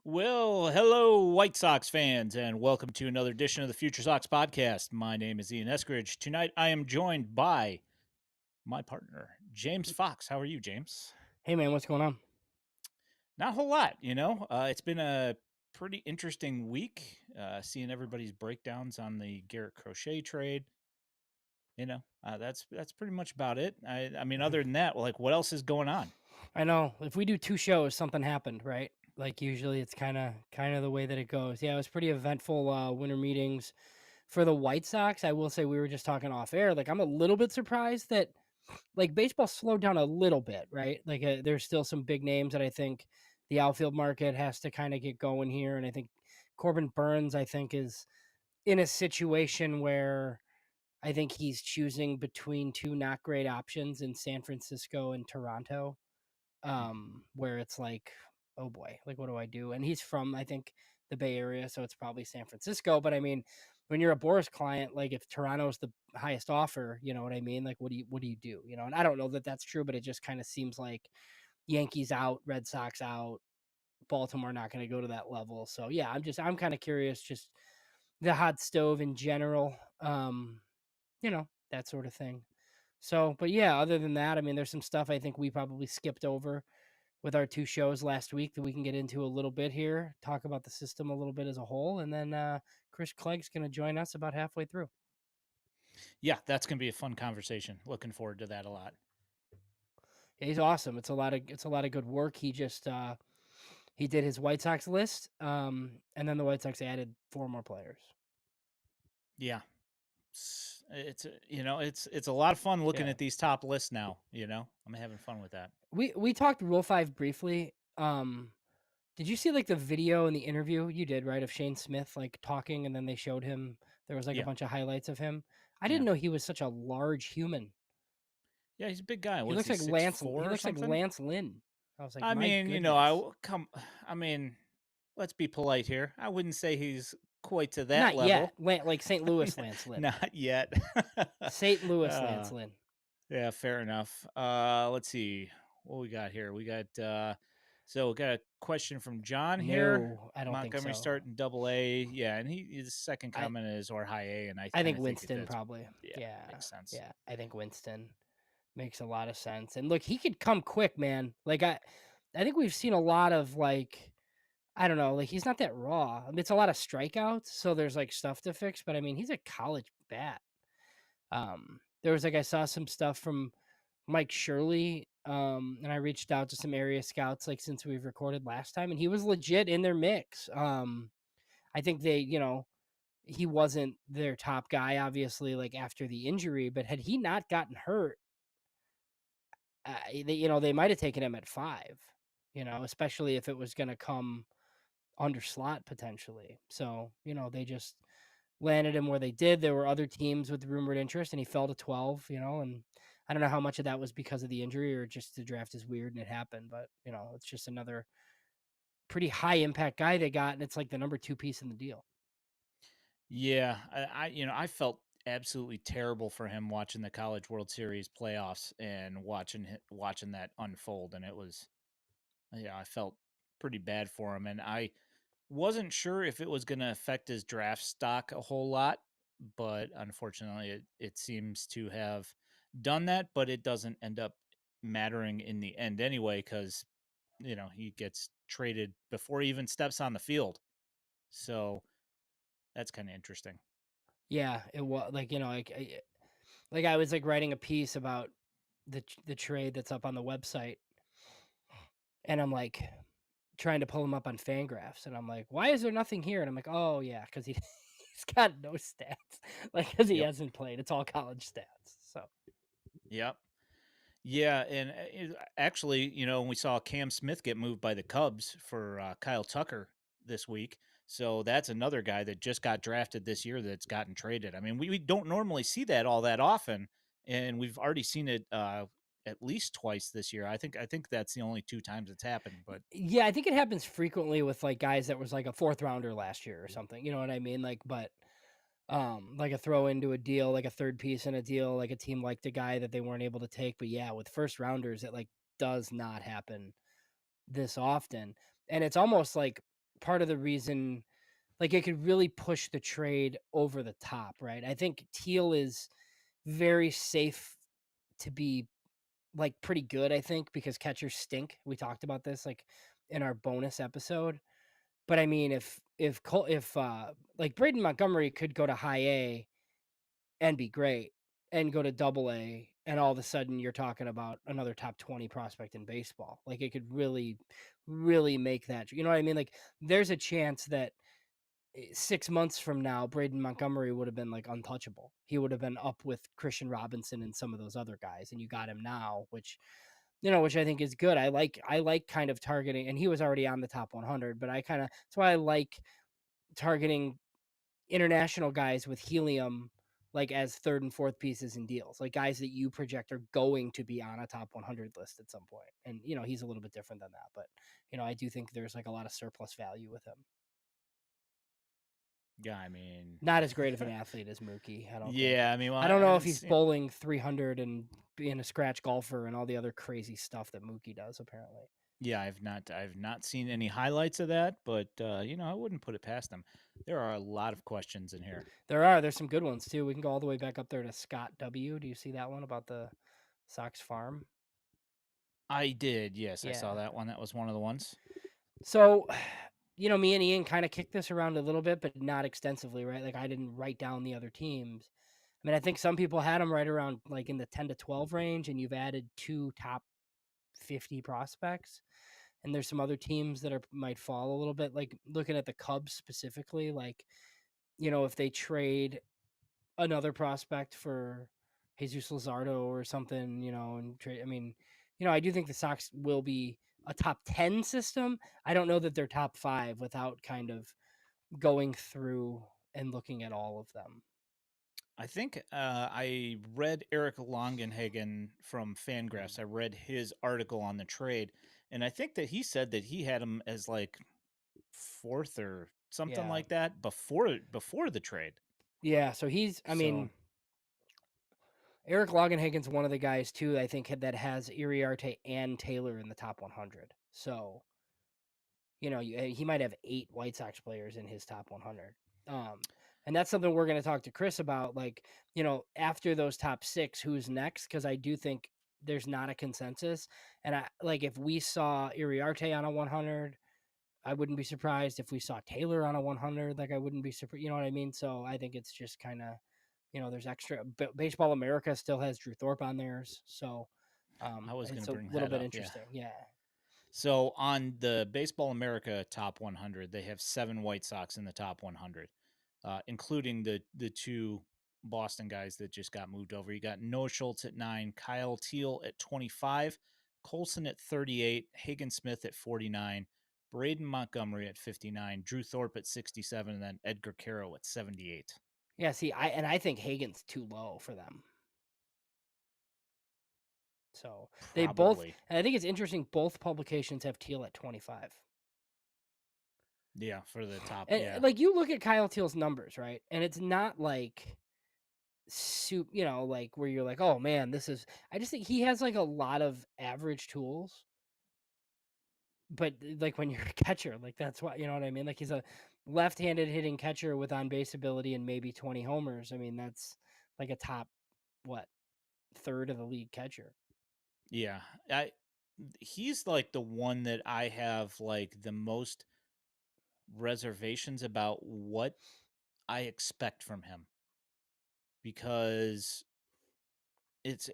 Well, hello, White Sox fans, and welcome to another edition of the Future Sox podcast. My name is Ian Eskridge. Tonight, I am joined by my partner, James Fox. How are you, James? Hey man, what's going on? Not a whole lot, you know. It's been a pretty interesting week, seeing everybody's breakdowns on the Garrett Crochet trade. That's pretty much about it. I mean, other than that, like, what else is going on? I know if we do two shows, something happened, right? Like usually it's kind of the way that it goes. Yeah, it was pretty eventful winter meetings for the White Sox. I will say we were just talking off air. Like I'm a little bit surprised that like baseball slowed down a little bit, right? Like there's still some big names that I think the outfield market has to kind of get going here, and I think Corbin Burns, I think, is in a situation where I think he's choosing between two not great options in San Francisco and Toronto, where it's like, oh boy, like what do I do? And he's from, I think, the Bay Area, so it's probably San Francisco. But I mean, when you're a Boris client, like if Toronto's the highest offer, you know what I mean? Like what do you do? You know, and I don't know that that's true, but it just kind of seems like Yankees out, Red Sox out, Baltimore not going to go to that level. So yeah, I'm kind of curious, just the hot stove in general. That sort of thing. So, but yeah, other than that, I mean, there's some stuff I think we probably skipped over with our two shows last week that we can get into a little bit here, talk about the system a little bit as a whole, and then Chris Clegg's going to join us about halfway through. Yeah, that's going to be a fun conversation. Looking forward to that a lot. Yeah, he's awesome. It's a lot of good work. He just he did his White Sox list, and then the White Sox added four more players. Yeah, it's a lot of fun looking Yeah. at these top lists now. I'm having fun with that. We talked Rule 5 briefly. Did you see like the video and the interview you did, right, of Shane Smith like talking, and then they showed him there was like a Yeah, bunch of highlights of him? I yeah, didn't know he was such a large human. yeah. He's a big guy. He What is looks he, like six Lance he four or looks like something? Lance Lynn. I was like, I "My mean, goodness." I mean, let's be polite here. I wouldn't say he's quite to that Not yet. level. Like St. Louis Lance Lynn. Not yet. St. Louis uh, Lance Lynn. yeah, fair enough. Let's see what we got here. So we got a question from John here. No, I don't think Montgomery so. starting double A. Yeah, and his second I comment is or high A, and I I kind think of think Winston that's, probably. yeah, Yeah. makes sense. Yeah, I think Winston makes a lot of sense. And look, he could come quick, man. Like I think we've seen a lot of like I don't know, like he's not that raw. I mean, it's a lot of strikeouts, so there's like stuff to fix, but I mean, he's a college bat. There was like I saw some stuff from Mike Shirley, and I reached out to some area scouts like since we've recorded last time, and he was legit in their mix. I think he wasn't their top guy, obviously, like after the injury, but had he not gotten hurt, they might have taken him at 5. Especially if it was going to come under slot potentially. So, they just landed him where they did. There were other teams with rumored interest and he fell to 12, and I don't know how much of that was because of the injury or just the draft is weird and it happened, but it's just another pretty high impact guy they got and it's like the number 2 piece in the deal. Yeah, I felt absolutely terrible for him watching the College World Series playoffs and watching that unfold, and it was, yeah, I felt pretty bad for him, and I wasn't sure if it was going to affect his draft stock a whole lot, but unfortunately, it seems to have done that. But it doesn't end up mattering in the end anyway, because he gets traded before he even steps on the field, so that's kind of interesting. Yeah, it was like, like I was like writing a piece about the trade that's up on the website and I'm like trying to pull him up on Fangraphs and I'm like, "Why is there nothing here?" And I'm like, "Oh yeah, cuz he's got no stats." Like cuz he Yep. hasn't played. It's all college stats. So, Yep. Yeah, and actually, we saw Cam Smith get moved by the Cubs for Kyle Tucker this week. So that's another guy that just got drafted this year that's gotten traded. I mean, we don't normally see that all that often, and we've already seen it at least twice this year. I think that's the only 2 times it's happened. But yeah, I think it happens frequently with like guys that was like a 4th rounder last year or something. You know what I mean? Like but like a throw into a deal, like a third piece in a deal, like a team like the guy that they weren't able to take. But yeah, with first rounders, it like does not happen this often. And it's almost like part of the reason, like, it could really push the trade over the top, right? I think Teal is very safe to be, like, pretty good, I think, because catchers stink. We talked about this, like, in our bonus episode. But I mean, if like Braden Montgomery could go to high A and be great and go to double A, and all of a sudden you're talking about another top 20 prospect in baseball. Like, it could really, really make that, you know what I mean? Like, there's a chance that 6 months from now, Braden Montgomery would have been like untouchable. He would have been up with Christian Robinson and some of those other guys, and you got him now, which I think is good. I like kind of targeting, and he was already on the top 100, but that's why I like targeting international guys with helium, like as third and fourth pieces in deals, like guys that you project are going to be on a top 100 list at some point. And he's a little bit different than that, but I do think there's like a lot of surplus value with him. Yeah, I mean, Not as great of an athlete as Mookie, I don't think. yeah, I mean, well, I don't I know if haven't he's seen. bowling 300 and being a scratch golfer and all the other crazy stuff that Mookie does, apparently. Yeah, I've not seen any highlights of that, but I wouldn't put it past them. There are a lot of questions in here. There's some good ones too. We can go all the way back up there to Scott W. Do you see that one about the Sox farm? I did, yes, I saw Yeah. that one. That was one of the ones. So, me and Ian kind of kicked this around a little bit, but not extensively, right? Like, I didn't write down the other teams. I mean, I think some people had them right around like in the 10 to 12 range, and you've added two top 50 prospects. And there's some other teams that might fall a little bit. Like, looking at the Cubs specifically, like, if they trade another prospect for Jesus Luzardo or something, and trade. I mean, I do think the Sox will be a top 10 system. I don't know that they're top 5 without kind of going through and looking at all of them. I think I read Eric Longenhagen from Fangraphs. I read his article on the trade, and I think that he said that he had him as like fourth or something Yeah. like that before the trade. Yeah. So I So mean, Eric Longenhagen's one of the guys too, I think, that has Iriarte and Taylor in the top 100. So, he might have 8 White Sox players in his top 100. And that's something we're going to talk to Chris about. Like, after those top 6, who's next? Because I do think there's not a consensus. And if we saw Iriarte on a 100, I wouldn't be surprised. If we saw Taylor on a 100, like, I wouldn't be surprised. You know what I mean? So I think it's just kind of, there's extra. Baseball America still has Drew Thorpe on theirs. So I was going it's to a bring little that bit up. Yeah. interesting. Yeah. So on the Baseball America top 100, they have 7 White Sox in the top 100, including the two Boston guys that just got moved over. You got Noah Schultz at 9, Kyle Teal at 25, Colson at 38, Hagen Smith at 49, Braden Montgomery at 59, Drew Thorpe at 67, and then Edgar Caro at 78. Yeah, see, I think Hagen's too low for them. So they both, Probably. and I think it's interesting. Both publications have Teal at 25. Yeah, for the top. And Yeah. like, you look at Kyle Teal's numbers, right? And it's not like soup, like where you're like, oh man, this is. I just think he has like a lot of average tools, but like when you're a catcher, like that's why, you know what I mean. Like, he's a left-handed hitting catcher with on base ability and maybe 20 homers. I mean, that's like a top what third of the league catcher. Yeah. I he's like the one that I have like the most reservations about what I expect from him because it's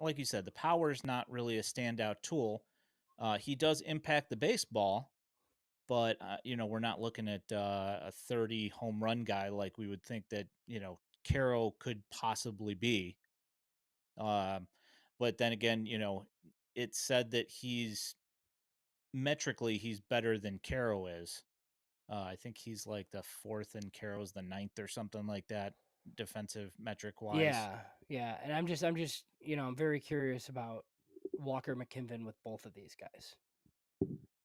like you said, the power is not really a standout tool. He does impact the baseball, but we're not looking at a 30 home run guy like we would think that Caro could possibly be. Um, but then again, it's said that he's better than Caro is. I think he's like the fourth and Caro's the ninth or something like that, defensive metric wise. Yeah, yeah, and I'm just, I'm very curious about Walker McKinven with both of these guys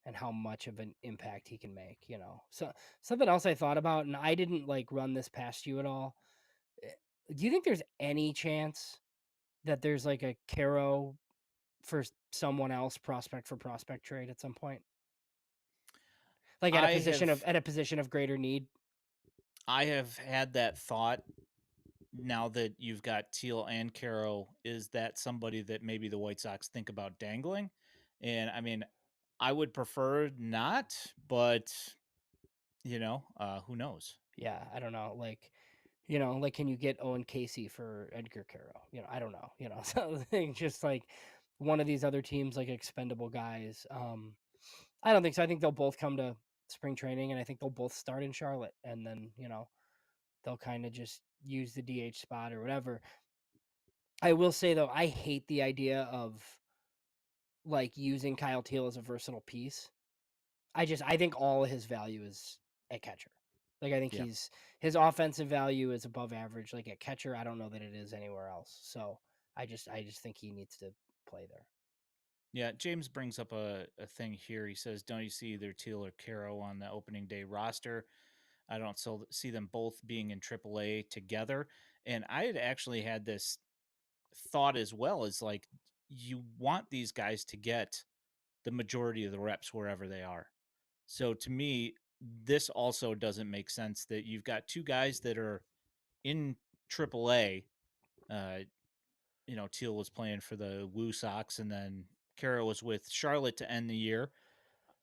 and how much of an impact he can make. So something else I thought about, and I didn't like run this past you at all. eh, Do you think there's any chance that there's like a Caro for someone else prospect for prospect trade at some point? Like I have at a position of greater need. I have had that thought now that you've got Teal and Caro. Is that somebody that maybe the White Sox think about dangling? And I mean, I would prefer not, but who knows? Yeah, I don't know. Like, like can you get Owen Casey for Edgar Carroll? I don't know. So just like one of these other teams, like expendable guys. I don't think so. I think they'll both come to spring training, and I think they'll both start in Charlotte, and then they'll kind of just use the DH spot or whatever. I will say though, I hate the idea of like using Kyle Teal as a versatile piece. I think all of his value is at catcher. Like I think Yeah. his offensive value is above average. Like at catcher, I don't know that it is anywhere else. So I just think he needs to play there. Yeah, James brings up a thing here. He says, "Don't you see either Teal or Caro on the opening day roster? I don't see them both being in AAA together." And I had actually had this thought as well, as like you want these guys to get the majority of the reps wherever they are. So to me, this also doesn't make sense that you've got two guys that are in AAA. Uh, Teal was playing for the Woo Sox, and then Caro was with Charlotte to end the year.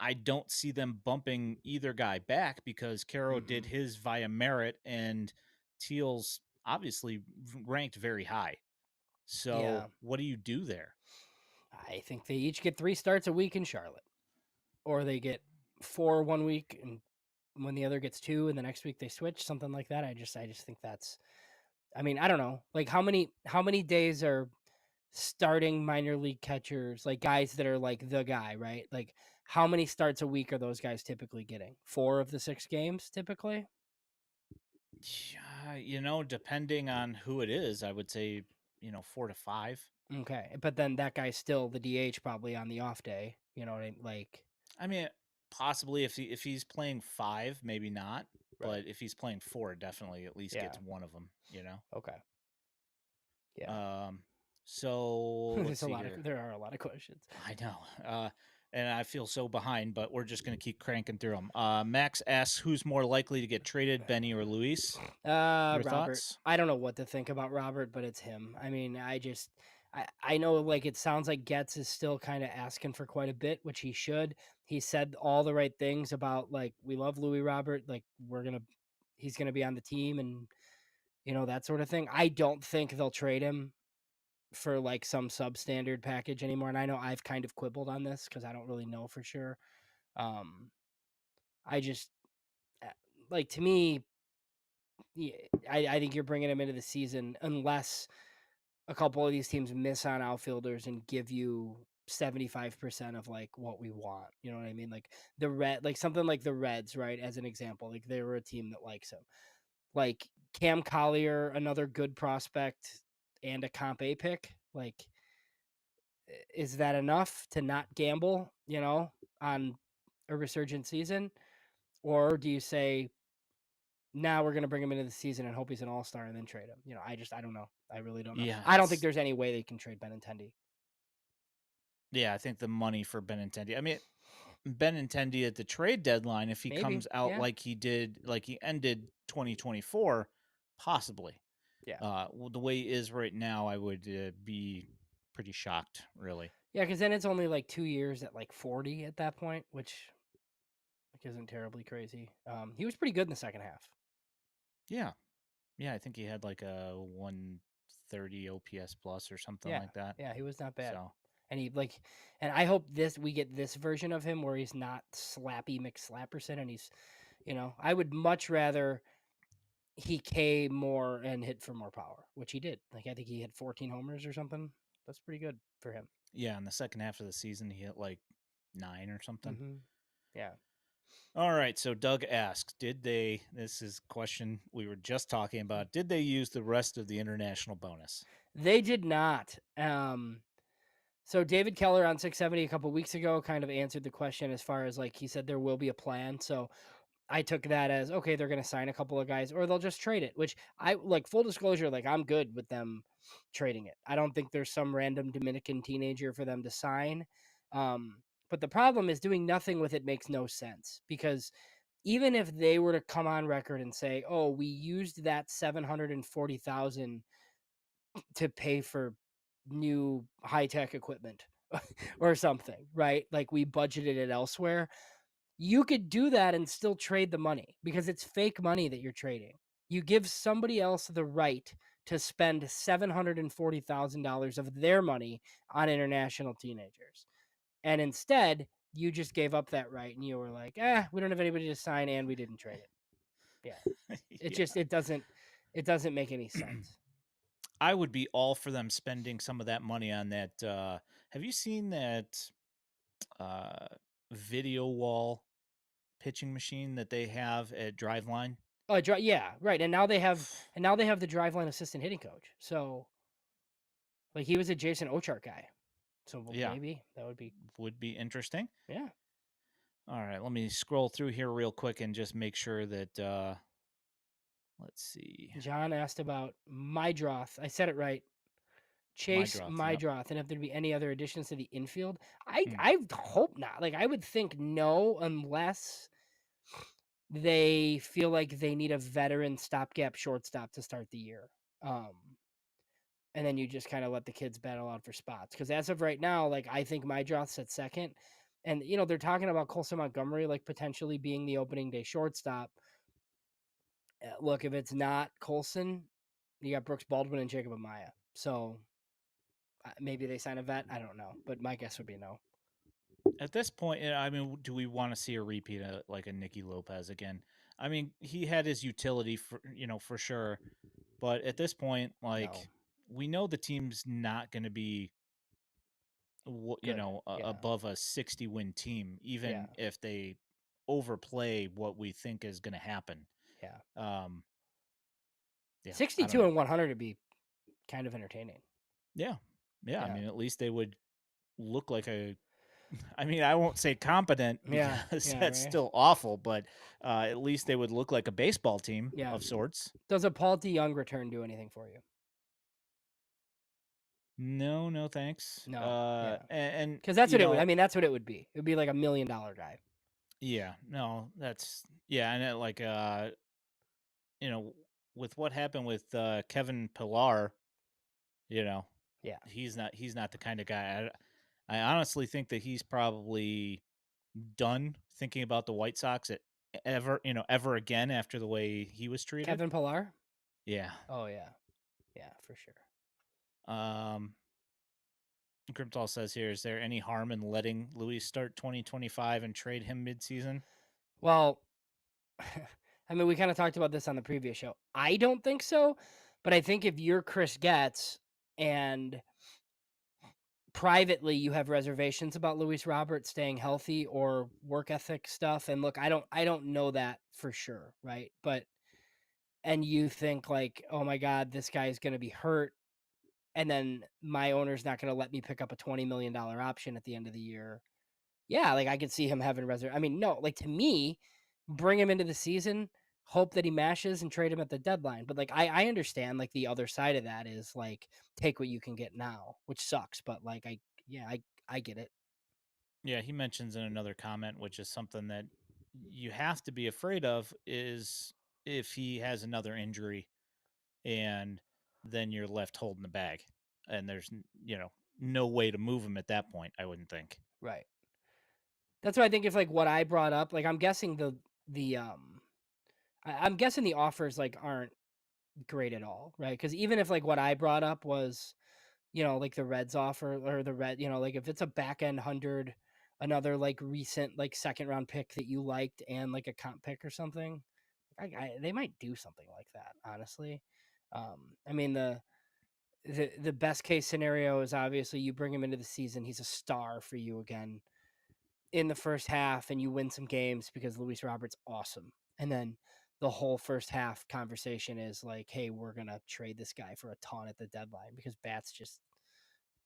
I don't see them bumping either guy back because Caro did Mm-mm. his via merit, and Teal's obviously ranked very high. So Yeah, what do you do there? I think they each get 3 starts a week in Charlotte, or they get 4 one week, and when the other gets 2, and the next week they switch, something like that. I just think that's. I mean, I don't know. Like how many days are starting minor league catchers, like guys that are like the guy, right? Like how many starts a week are those guys typically getting? 4 of the 6 games typically? Yeah, depending on who it is, I would say, 4 to 5. Okay. But then that guy's still the DH probably on the off day. You know what I mean? Like I mean, possibly if he's playing 5, maybe not, right. but if he's playing 4, definitely at least Yeah. gets one of them. Okay. Yeah. Um, so let's see here. There are a lot of questions. I know. And I feel so behind, but we're just going to keep cranking through them. Max asks, who's more likely to get traded, Benny or Luis? Your Robert. thoughts? I don't know what to think about Robert, but it's him. I mean, I know like it sounds like Getz is still kind of asking for quite a bit, which he should. He said all the right things about like we love Louis Robert, like he's gonna be on the team and that sort of thing. I don't think they'll trade him for like some substandard package anymore. And I know I've kind of quibbled on this because I don't really know for sure. Um, I just uh, like to me, yeah, I think you're bringing him into the season unless a couple of these teams miss on outfielders and give you 75% of like what we want. You know what I mean? Like like something like the Reds, right? As an example, like they were a team that likes him. Like Cam Collier, another good prospect and a comp A pick. Like, is that enough to not gamble, on a resurgent season? Or do you say, now we're going to bring him into the season and hope he's an all-star and then trade him? I don't know. I really don't know. Yeah, I don't think there's any way they can trade Benintendi. I think the money for Benintendi. I mean, Benintendi at the trade deadline, if he Maybe. comes out Yeah. like he did, like he ended 2024, possibly. Yeah. Well, the way he is right now, I would be pretty shocked, really. Yeah, because then it's only like 2 years at like 40 at that point, which like isn't terribly crazy. He was pretty good in the second half. Yeah, yeah, I think he had like a 130 OPS plus or something Yeah. like that. Yeah, he was not bad. So And and I hope we get this version of him where he's not slappy McSlapperson and I would much rather he K more and hit for more power, which he did. Like I think he hit 14 homers or something. That's pretty good for him. yeah, in the second half of the season, he hit like 9 or something. Hmm. Yeah. All right, so Doug asks, did they, this is a question we were just talking about, did they use the rest of the international bonus? They did not. So David Keller on 670 a couple weeks ago kind of answered the question as far as like he said there will be a plan. So I took that as okay, they're going to sign a couple of guys or they'll just trade it, which I like full disclosure, like I'm good with them trading it. I don't think there's some random Dominican teenager for them to sign. But the problem is doing nothing with it makes no sense because even if they were to come on record and say, "Oh, we used that 740,000 to pay for new high-tech equipment," or something, right? Like we budgeted it elsewhere. You could do that and still trade the money because it's fake money that you're trading. You give somebody else the right to spend $740,000 of their money on international teenagers. And instead, you just gave up that right and you were like, we don't have anybody to sign and we didn't trade it. Yeah. It Yeah. just it doesn't make any sense. I would be all for them spending some of that money on that. Have you seen that uh, video wall pitching machine that they have at Driveline? Yeah, right. And now they have the driveline assistant hitting coach. So like he was a Jason Ochart guy. So Yeah, maybe that would be would be interesting. yeah. All right, let me scroll through here real quick and just make sure that let's see. John asked about Mydroth. I said it right. My Chase droth, yep. Mydroth, and if there'd be any other additions to the infield. I Hmm. I hope not. Like I would think no, unless they feel like they need a veteran stopgap shortstop to start the year. Um, and then you just kind of let the kids battle out for spots. Because as of right now, like I think Mydroth's at second, and they're talking about Colson Montgomery like potentially being the opening day shortstop. Look, if it's not Colson, you got Brooks Baldwin and Jacob Amaya. So maybe they sign a vet. I don't know, but my guess would be no. At this point, I mean, do we want to see a repeat of like a Nicky Lopez again? I mean, he had his utility for for sure, but at this point, No, like we know the team's not going to be good. Yeah, above a 60 win team, yeah, even if they overplay what we think is going to happen. yeah. Um, yeah, I don't 62 know. and 100 would be kind of entertaining. Yeah, yeah. I Yeah, mean, at least they would look like a. I mean, I won't say competent yeah, because yeah. that's Right. still awful, but at least they would look like a baseball team Yeah. of sorts. Does a Paul DeYoung return do anything for you? No, no, thanks. No. Yeah. And Because that's what it would. I mean, that's what it would be. It would be like $1 million guy. yeah, no, that's yeah, and like you know, with what happened with Kevin Pillar, you know, Yeah. he's not the kind of guy. I honestly think that he's probably done thinking about the White Sox ever again after the way he was treated. Kevin Pillar. Yeah. Oh yeah. Yeah, for sure. Um Grimtall says here, is there any harm in letting Luis start 2025 and trade him midseason? Well, I mean, we kind of talked about this on the previous show. I don't think so, but I think if you're Chris Getz and privately you have reservations about Luis Roberts staying healthy or work ethic stuff, and look, I don't know that for sure, right? But and you think like, oh my God, this guy is going to be hurt, and then my owner's not going to let me pick up a $20 million option at the end of the year. Yeah, like I could see him having I mean, no, like to me, bring him into the season, hope that he mashes and trade him at the deadline. But like I understand like the other side of that is like take what you can get now, which sucks. But like I get it. Yeah, he mentions in another comment, which is something that you have to be afraid of, is if he has another injury and then you're left holding the bag and there's no way to move him at that point, I wouldn't think. Right. That's why I think if like what I brought up, like I'm guessing the I'm guessing the offers like aren't great at all, right? Because even if like what I brought up was like the Reds offer or the Red, like if it's a back end 100, another like recent like second round pick that you liked and like a comp pick or something, they might do something like that, honestly. I mean the best case scenario is obviously you bring him into the season, he's a star for you again in the first half, and you win some games because Luis Roberts awesome, and then the whole first half conversation is like, hey, we're gonna trade this guy for a ton at the deadline because bats just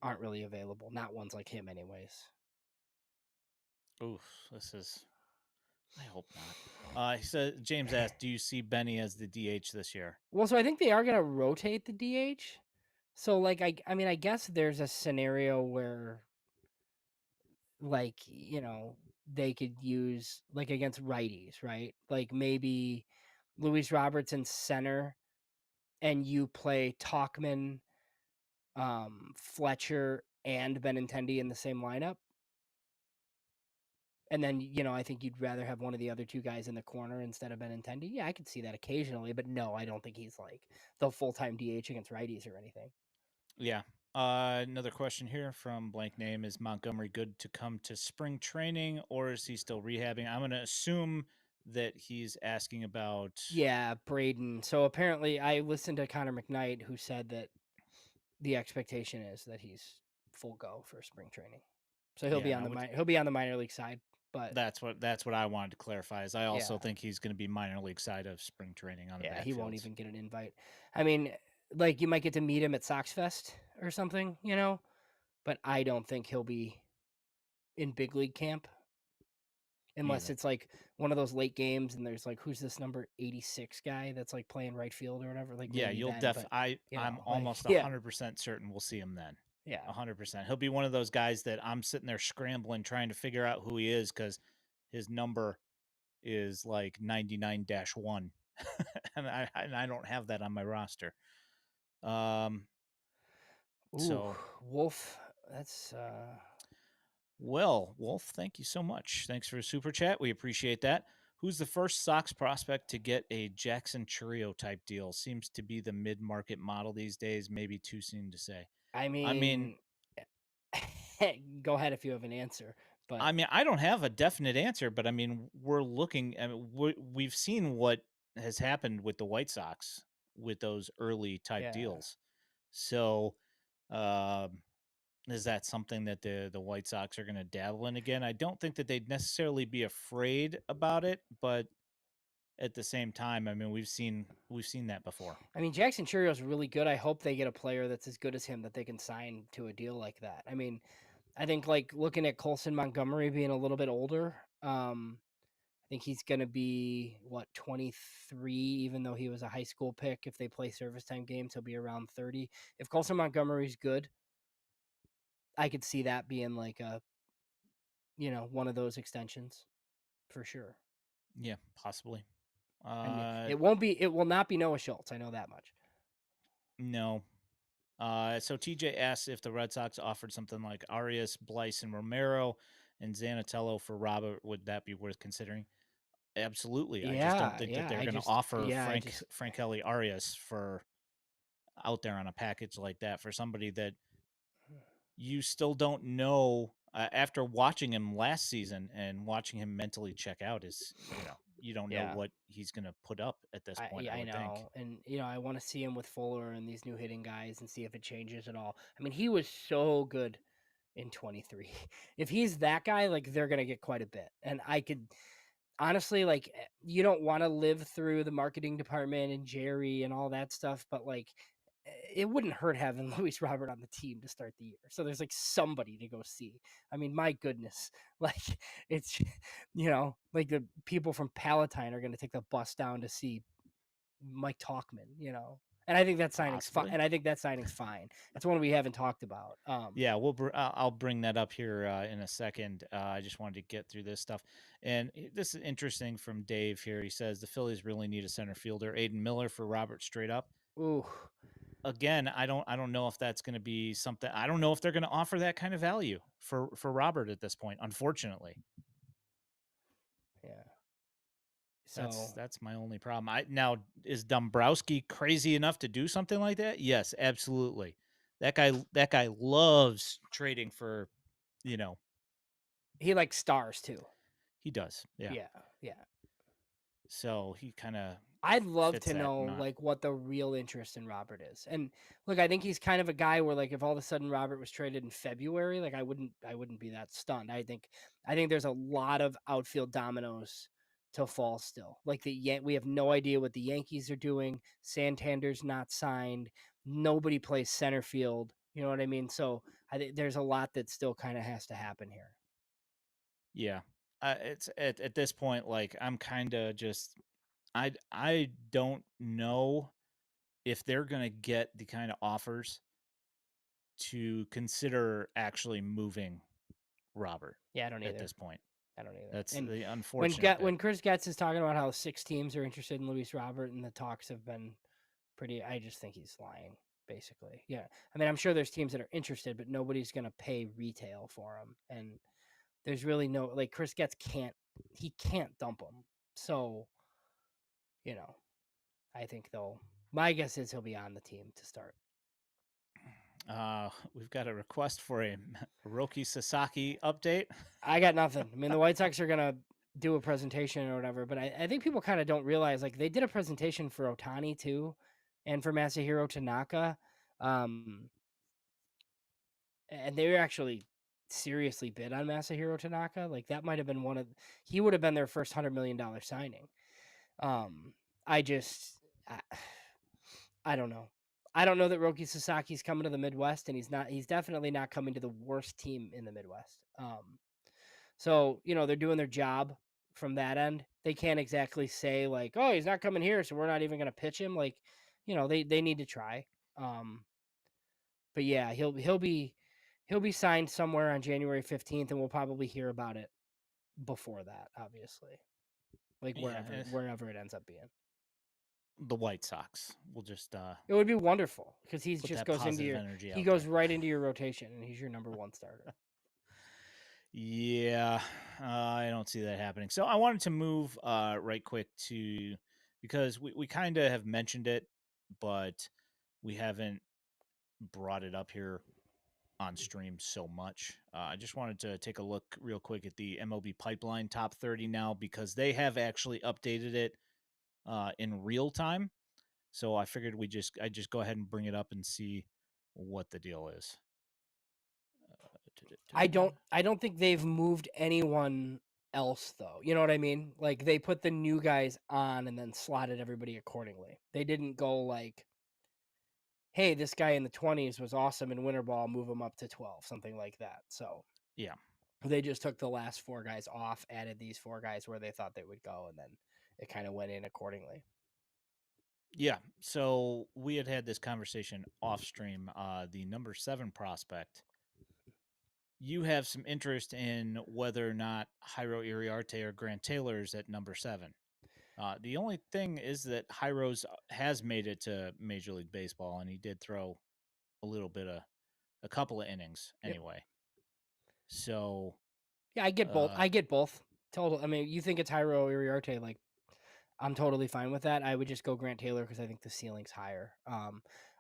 aren't really available. Not ones like him, anyways. Oof, this is. I hope not. He said James asked, "Do you see Benny as the DH this year?" Well, so I think they are going to rotate the DH. So, like, I mean, I guess there's a scenario where, like, they could use like against righties, right? Like maybe Luis Robertson center and you play Tauchman, Fletcher, and Benintendi in the same lineup. And then, I think you'd rather have one of the other two guys in the corner instead of Benintendi. Yeah, I could see that occasionally, but no, I don't think he's like the full-time DH against righties or anything. Yeah. Another question here from blank name: is Montgomery good to come to spring training, or is he still rehabbing? I'm going to assume that he's asking about. Yeah, Braden. So apparently, I listened to Connor McKnight, who said that the expectation is that he's full go for spring training. So he'll be Yeah, on I the would. he'll be on the minor league side, but That's what I wanted to clarify. Is I yeah, also think he's going to be minor league side of spring training on the yeah, he won't backfields. even get an invite. I mean, like you might get to meet him at Sox Fest or something, but I don't think he'll be in big league camp Me unless either. it's like one of those late games and there's like who's this number 86 guy that's like playing right field or whatever, like Yeah, maybe you'll then, def. but I'm like almost yeah, 100% certain we'll see him then. yeah. 100%. He'll be one of those guys that I'm sitting there scrambling trying to figure out who he is because his number is like 99-1, and I don't have that on my roster. Um, Ooh, so Wolf, that's well, Wolf, thank you so much. Thanks for the super chat. We appreciate that. Who's the first Sox prospect to get a Jackson Churio type deal? Seems to be the mid market model these days. Maybe too soon to say. I I mean, mean, go ahead if you have an answer, but I don't have a definite answer, but I mean, we're looking. I mean, we've seen what has happened with the White Sox with those early type yeah. deals. So, um, is that something that the White Sox are going to dabble in again? I don't think that they'd necessarily be afraid about it, but at the same time, I mean, we've seen that before. I mean, Jackson Churio's really good. I hope they get a player that's as good as him that they can sign to a deal like that. I mean, I think like looking at Colson Montgomery being a little bit older, I think he's going to be what 23, even though he was a high school pick. If they play service time games, he'll be around 30. If Colson Montgomery's good, I could see that being like one of those extensions for sure. Yeah, possibly. And Uh, it will not be Noah Schultz. I know that much. no. So TJ asks if the Red Sox offered something like Arias, Blyce, and Romero and Zanatello for Robert, would that be worth considering? Absolutely. I just don't Yeah, think that yeah. they're going to offer Frank Kelly Arias for out there on a package like that for somebody that you still don't know after watching him last season and watching him mentally check out is you don't know yeah. what he's going to put up at this point. I I would think. know, and I want to see him with Fuller and these new hitting guys and see if it changes at all. I mean, he was so good in 23. If he's that guy, like they're gonna get quite a bit, and I could honestly like you don't want to live through the marketing department and Jerry and all that stuff, but like it wouldn't hurt having Luis Robert on the team to start the year. So there's like somebody to go see. I mean, my goodness, like it's like the people from Palatine are going to take the bus down to see Mike Tauchman. And I think that signing's fine. Possibly. And I think that signing's fine. That's one we haven't talked about. Yeah, I'll bring that up here in a second. I just wanted to get through this stuff, and this is interesting from Dave here. He says the Phillies really need a center fielder, Aiden Miller for Robert straight up. Ooh, Again, I don't know if that's going to be something. I don't know if they're going to offer that kind of value for Robert at this point. Unfortunately, yeah. that's So that's my only problem. Now is Dombrowski crazy enough to do something like that? Yes, absolutely. That guy loves trading for, you know, he likes stars too. he does. Yeah. Yeah, yeah. So he kind of I'd love fits to that know not. like what the real interest in Robert is. And look, I think he's kind of a guy where like if all of a sudden Robert was traded in February, like I wouldn't be that stunned. I think there's a lot of outfield dominoes to fall still. Like we have no idea what the Yankees are doing. Santander's not signed. Nobody plays center field. You know what I mean? So I think there's a lot that still kind of has to happen here. Yeah. It's at this point, like I'm kind of just I don't know if they're gonna get the kind of offers to consider actually moving Robert Yeah, I don't at either. this point. I don't either. That's And the unfortunate bit. when Chris Getz is talking about how 6 teams are interested in Luis Robert and the talks have been pretty, I just think he's lying, basically. Yeah. I mean, I'm sure there's teams that are interested, but nobody's going to pay retail for him. And there's really no, like, Chris Getz can't dump him. So, you know, I think my guess is he'll be on the team to start. We've got a request for a Roki Sasaki update. I got nothing. I mean, the White Sox are going to do a presentation or whatever, but I think people kind of don't realize, like, they did a presentation for Ohtani too and for Masahiro Tanaka. And they were actually seriously bid on Masahiro Tanaka. Like, that might have been he would have been their first $100 million signing. I just, I, I don't know. I don't know that Roki Sasaki's coming to the Midwest, and he's definitely not coming to the worst team in the Midwest. So, they're doing their job from that end. They can't exactly say, like, oh, he's not coming here, so we're not even going to pitch him. Like, they need to try. But yeah, he'll be signed somewhere on January 15th, and we'll probably hear about it before that, obviously. Like, Yeah, wherever it ends up being. the White Sox. We'll just It would be wonderful because put that positive energy he out goes there. right into your rotation, and he's your number 1 starter. Yeah, I don't see that happening. So I wanted to move right quick to, because we kind of have mentioned it, but we haven't brought it up here on stream so much. I just wanted to take a look real quick at the MLB Pipeline Top 30 now, because they have actually updated it in real time. So I figured I just go ahead and bring it up and see what the deal is. I don't think they've moved anyone else though. You know what I mean? Like, they put the new guys on and then slotted everybody accordingly. They didn't go like, hey, this guy in the 20s was awesome in winter ball, move him up to 12, something like that. So Yeah. they just took the last 4 guys off, added these 4 guys where they thought they would go, and then it kind of went in accordingly. Yeah. So we had this conversation off stream. The number 7 prospect. You have some interest in whether or not Jairo Iriarte or Grant Taylor is at number 7. The only thing is that Jairo's has made it to Major League Baseball, and he did throw a couple of innings Yep. anyway. So Yeah, I get both. I get both. Total. I mean, you think it's Jairo Iriarte, like, I'm totally fine with that. I would just go Grant Taylor because I think the ceiling's higher.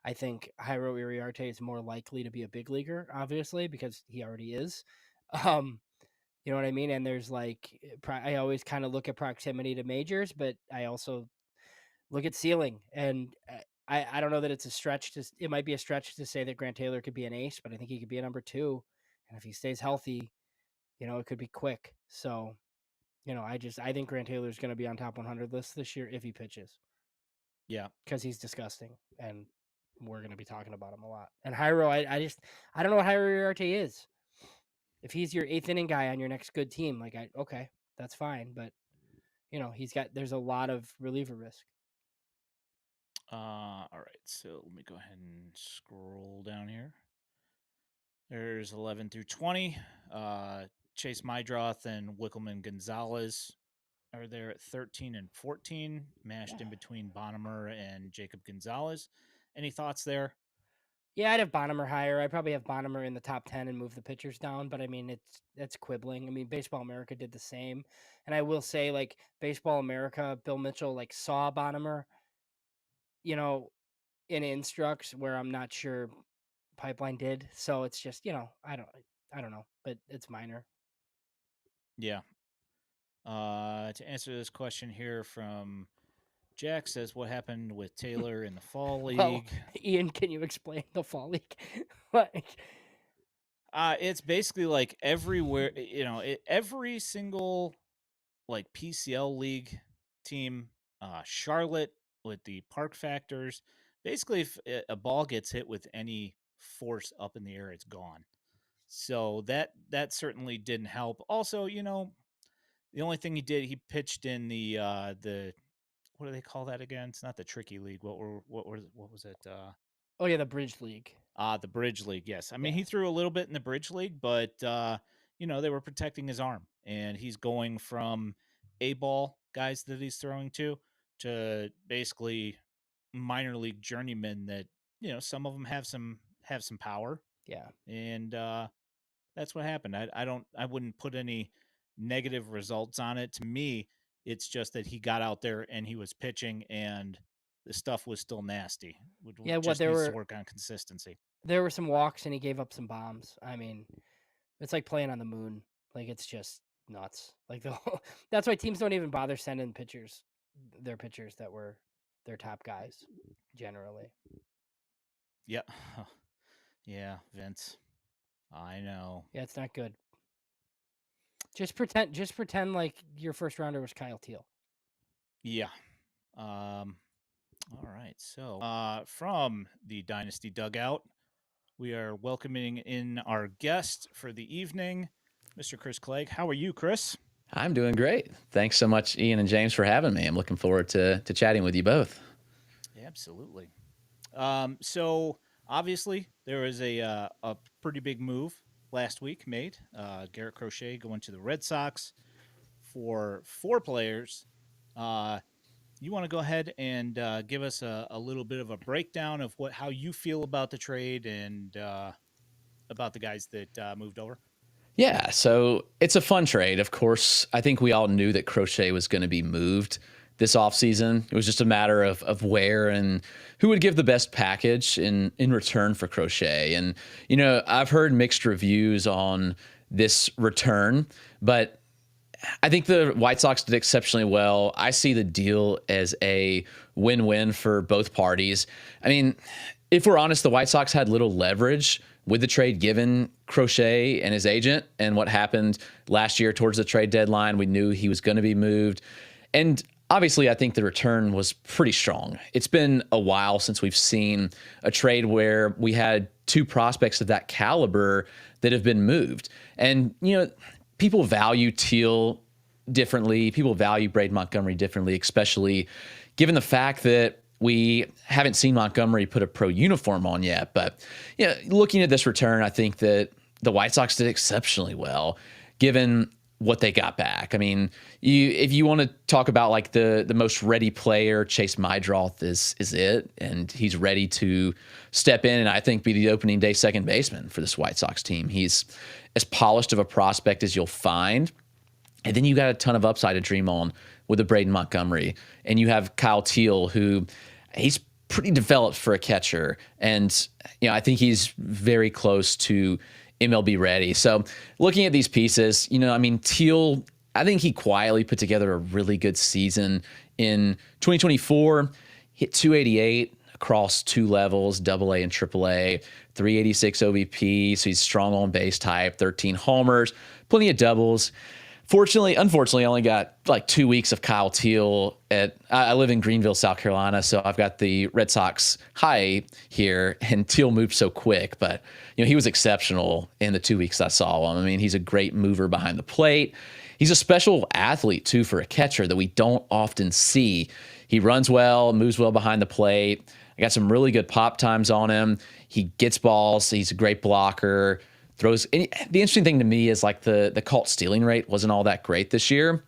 I think Jairo Iriarte is more likely to be a big leaguer, obviously, because he already is. You know what I mean? And there's like, I always kind of look at proximity to majors, but I also look at ceiling. And I don't know that it's a stretch it might be a stretch to say that Grant Taylor could be an ace, but I think he could be a number 2. And if he stays healthy, it could be quick. So, I think Grant Taylor is going to be on top 100 list this year if he pitches. yeah, because he's disgusting, and we're going to be talking about him a lot. And Jairo, I don't know what Jairo Iriarte is. If he's your 8th inning guy on your next good team, like, okay, that's fine. But there's a lot of reliever risk. all right. So let me go ahead and scroll down here. There's 11 through 20. Chase Mydroth and Wickelman Gonzalez are there at 13 and 14, mashed in between Bonnemer and Jacob Gonzalez. Any thoughts there? Yeah, I'd have Bonnemer higher. I'd probably have Bonnemer in the top 10 and move the pitchers down. But I mean, it's quibbling. I mean, Baseball America did the same. And I will say, like, Baseball America, Bill Mitchell, like, saw Bonnemer, in instructs where I'm not sure Pipeline did. So it's just, I don't know, but it's minor. Yeah. To answer this question here from Jack says, what happened with Taylor in the fall Well, league? Ian, can you explain the fall league? Like, It's basically like everywhere, every single like PCL league team, Charlotte with the park factors. Basically, if a ball gets hit with any force up in the air, it's gone. So that certainly didn't help. Also, the only thing he pitched in the what do they call that again? It's not the tricky league. What was it? oh yeah, the Bridge League. The bridge league. Yes, I mean Yeah. he threw a little bit in the bridge league, but they were protecting his arm, and he's going from A-ball guys that he's throwing to basically minor league journeymen that, some of them have some power, Yeah. and that's what happened. I wouldn't put any negative results on it. To me, it's just that he got out there and he was pitching, and the stuff was still nasty. Yeah, what Just needs to work on consistency. there were some walks and he gave up some bombs. I mean, it's like playing on the moon. Like, it's just nuts. Like, that's why teams don't even bother sending their pitchers that were their top guys generally. Yeah. Yeah, Vince. I know. Yeah, it's not good. Just pretend like your first rounder was Kyle Teal. Yeah. All right. So, from the Dynasty Dugout, we are welcoming in our guest for the evening, Mr. Chris Clegg. How are you, Chris? I'm doing great. Thanks so much, Ian and James, for having me. I'm looking forward to chatting with you both. Absolutely. So obviously there was a pretty big move last week made. Garrett Crochet going to the Red Sox for 4 players. You want to go ahead and give us a little bit of a breakdown of how you feel about the trade and about the guys that moved over? Yeah, so it's a fun trade. Of course, I think we all knew that Crochet was going to be moved this offseason. It was just a matter of where and who would give the best package in return for Crochet. And, I've heard mixed reviews on this return, but I think the White Sox did exceptionally well. I see the deal as a win-win for both parties. I mean, if we're honest, the White Sox had little leverage with the trade given Crochet and his agent and what happened last year towards the trade deadline. We knew he was going to be moved. And obviously, I think the return was pretty strong. It's been a while since we've seen a trade where we had 2 prospects of that caliber that have been moved. And, people value Teal differently. People value Braden Montgomery differently, especially given the fact that we haven't seen Montgomery put a pro uniform on yet. But looking at this return, I think that the White Sox did exceptionally well, given what they got back. I mean, if you want to talk about like the most ready player, Chase Mydroth is it, and he's ready to step in and I think be the opening day second baseman for this White Sox team. He's as polished of a prospect as you'll find. And then you got a ton of upside to dream on with a Braden Montgomery. And you have Kyle Teal, who he's pretty developed for a catcher. And, I think he's very close to MLB ready. So looking at these pieces, Teal, I think he quietly put together a really good season in 2024, hit 288 across 2 levels, AA and AAA, 386 OBP. So he's strong on base type, 13 homers, plenty of doubles. Unfortunately, I only got like 2 weeks of Kyle Teal I live in Greenville, South Carolina, so I've got the Red Sox high here, and Teal moved so quick, but he was exceptional in the 2 weeks I saw him. I mean, he's a great mover behind the plate. He's a special athlete too for a catcher that we don't often see. He runs well, moves well behind the plate. I got some really good pop times on him. He gets balls. He's a great blocker. Throws. The interesting thing to me is like the caught stealing rate wasn't all that great this year,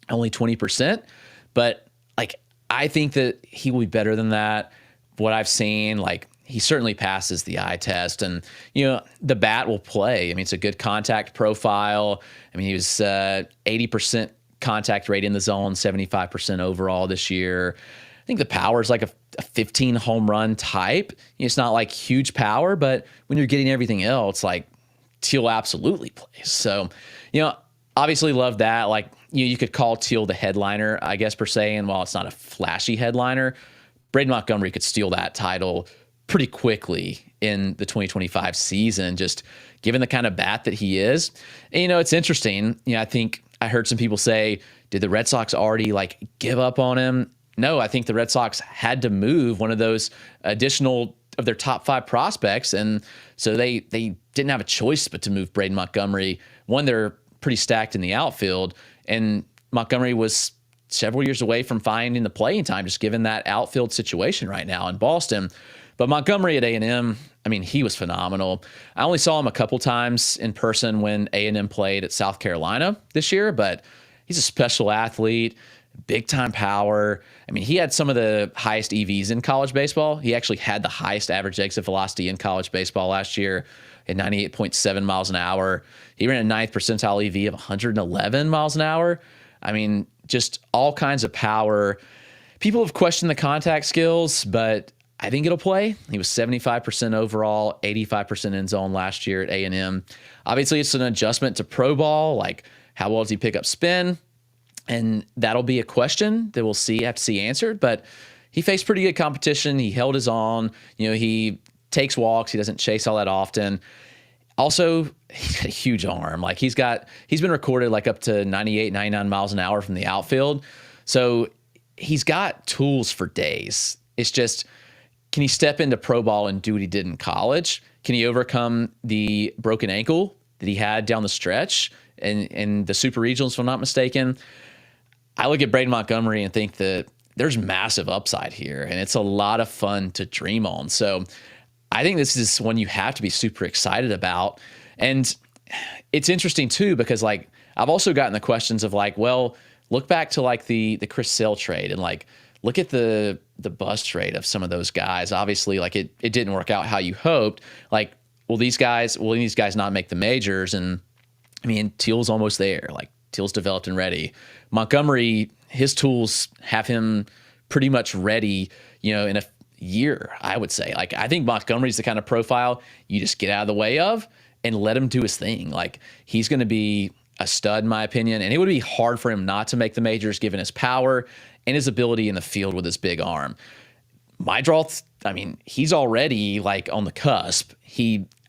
only 20%. But like I think that he will be better than that. What I've seen, like he certainly passes the eye test, and the bat will play. I mean, it's a good contact profile. I mean, he was 80% contact rate in the zone, 75% overall this year. I think the power is like a 15 home run type. It's not like huge power, but when you're getting everything else, like Teal absolutely plays. So, obviously love that. Like, you could call Teal the headliner, I guess, per se. And while it's not a flashy headliner, Braden Montgomery could steal that title pretty quickly in the 2025 season, just given the kind of bat that he is. And, it's interesting. I think I heard some people say, did the Red Sox already like give up on him? No, I think the Red Sox had to move one of those additional of their top 5 prospects. And so they didn't have a choice but to move Braden Montgomery. One, they're pretty stacked in the outfield, and Montgomery was several years away from finding the playing time, just given that outfield situation right now in Boston. But Montgomery at A&M, I mean, he was phenomenal. I only saw him a couple times in person when A&M played at South Carolina this year, but he's a special athlete, big time power. I mean, he had some of the highest EVs in college baseball. He actually had the highest average exit velocity in college baseball last year at 98.7 miles an hour. He ran a ninth percentile EV of 111 miles an hour. I mean, just all kinds of power. People have questioned the contact skills, but I think it'll play. He was 75% overall, 85% in zone last year at A&M. Obviously, it's an adjustment to pro ball. Like, how well does he pick up spin? And that'll be a question that we'll have to see answered. But he faced pretty good competition. He held his own. He takes walks. He doesn't chase all that often. Also, he's got a huge arm. Like, he's been recorded like up to 98, 99 miles an hour from the outfield. So he's got tools for days. It's just, can he step into pro ball and do what he did in college? Can he overcome the broken ankle that he had down the stretch and the super regionals, if I'm not mistaken? I look at Braden Montgomery and think that there's massive upside here, and it's a lot of fun to dream on. So I think this is one you have to be super excited about. And it's interesting too, because like, I've also gotten the questions of like, well, look back to like the Chris Sale trade and like, look at the bust rate of some of those guys. Obviously, like it didn't work out how you hoped. Like, will these guys not make the majors? And I mean, Teal's almost there. Like, Teal's developed and ready. Montgomery, his tools have him pretty much ready, in a year, I would say. Like, I think Montgomery's the kind of profile you just get out of the way of and let him do his thing. Like, he's going to be a stud, in my opinion, and it would be hard for him not to make the majors given his power and his ability in the field with his big arm. Meidroth, I mean, he's already like on the cusp.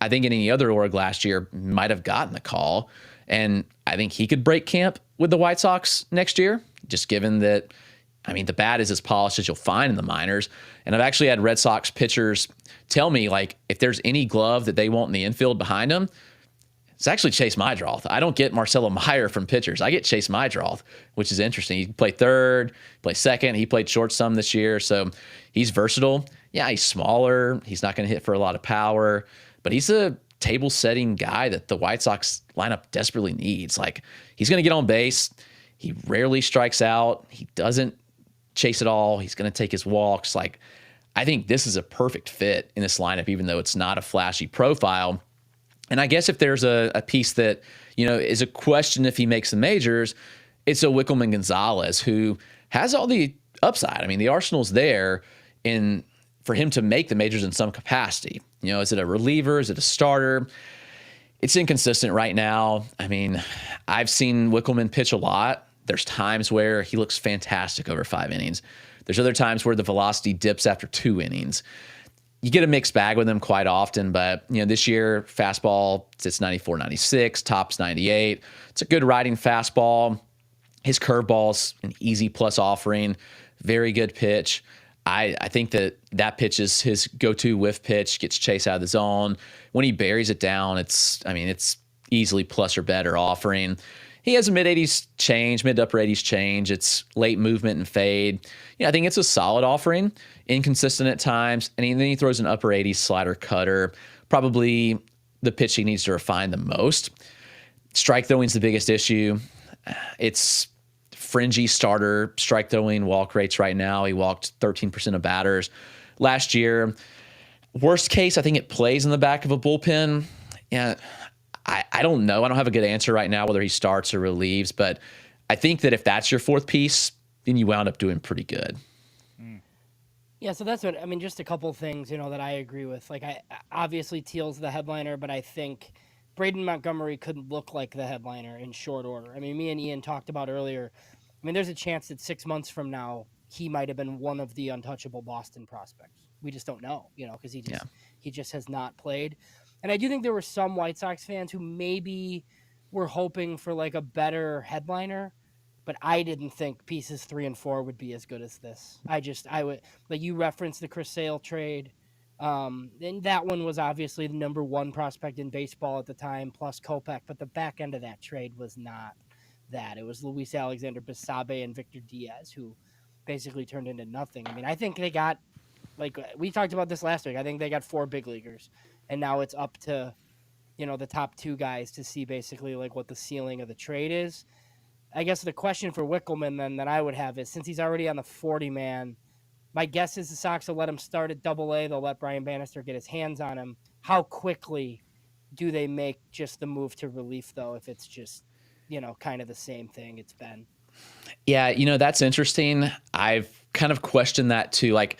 I think in any other org last year might have gotten the call, and I think he could break camp with the White Sox next year, just given that, I mean, the bat is as polished as you'll find in the minors. And I've actually had Red Sox pitchers tell me, like, if there's any glove that they want in the infield behind him, it's actually Chase Meidroth. I don't get Marcelo Meyer from pitchers. I get Chase Meidroth, which is interesting. He played third, played second. He played short some this year, so he's versatile. Yeah, he's smaller. He's not going to hit for a lot of power, but he's a table-setting guy that the White Sox lineup desperately needs. Like, he's going to get on base. He rarely strikes out. He doesn't chase it all. He's going to take his walks. Like, I think this is a perfect fit in this lineup, even though it's not a flashy profile. And I guess if there's a piece that, is a question if he makes the majors, it's a Wickelman Gonzalez, who has all the upside. I mean, the arsenal's there for him to make the majors in some capacity. Is it a reliever? Is it a starter? It's inconsistent right now. I mean, I've seen Wickelman pitch a lot. There's times where he looks fantastic over 5 innings. There's other times where the velocity dips after 2 innings. You get a mixed bag with him quite often, but this year, fastball sits 94, 96, tops 98. It's a good riding fastball. His curveball's an easy plus offering, very good pitch. I think that pitch is his go-to whiff pitch, gets Chase out of the zone. When he buries it down, it's easily plus or better offering. He has a mid-80s change, mid to upper 80s change. It's late movement and fade. I think it's a solid offering, inconsistent at times. And then he throws an upper 80s slider cutter, probably the pitch he needs to refine the most. Strike throwing's the biggest issue. It's fringy starter strike throwing walk rates right now. He walked 13% of batters last year. Worst case, I think it plays in the back of a bullpen. Yeah. I don't know. I don't have a good answer right now whether he starts or relieves, but I think that if that's your fourth piece, then you wound up doing pretty good. Yeah, so that's what I mean. Just a couple of things, that I agree with. Like, obviously Teal's the headliner, but I think Braden Montgomery could look like the headliner in short order. I mean, me and Ian talked about earlier. I mean, there's a chance that 6 months from now he might have been one of the untouchable Boston prospects. We just don't know, because he just has not played. And I do think there were some White Sox fans who maybe were hoping for like a better headliner, but I didn't think pieces 3 and 4 would be as good as this. I would, like, you referenced the Chris Sale trade. And that one was obviously the number 1 prospect in baseball at the time, plus Kopech, but the back end of that trade was not that. It was Luis Alexander Basabe and Victor Diaz, who basically turned into nothing. I mean, I think they got Like we talked about this last week. I think they got 4 big leaguers, and now it's up to, the top 2 guys to see basically like what the ceiling of the trade is. I guess the question for Wickelman then that I would have is, since he's already on the 40-man, my guess is the Sox will let him start at Double-A. They'll let Brian Bannister get his hands on him. How quickly do they make just the move to relief, though, if it's just, kind of the same thing it's been? Yeah, that's interesting. I've kind of questioned that too. Like,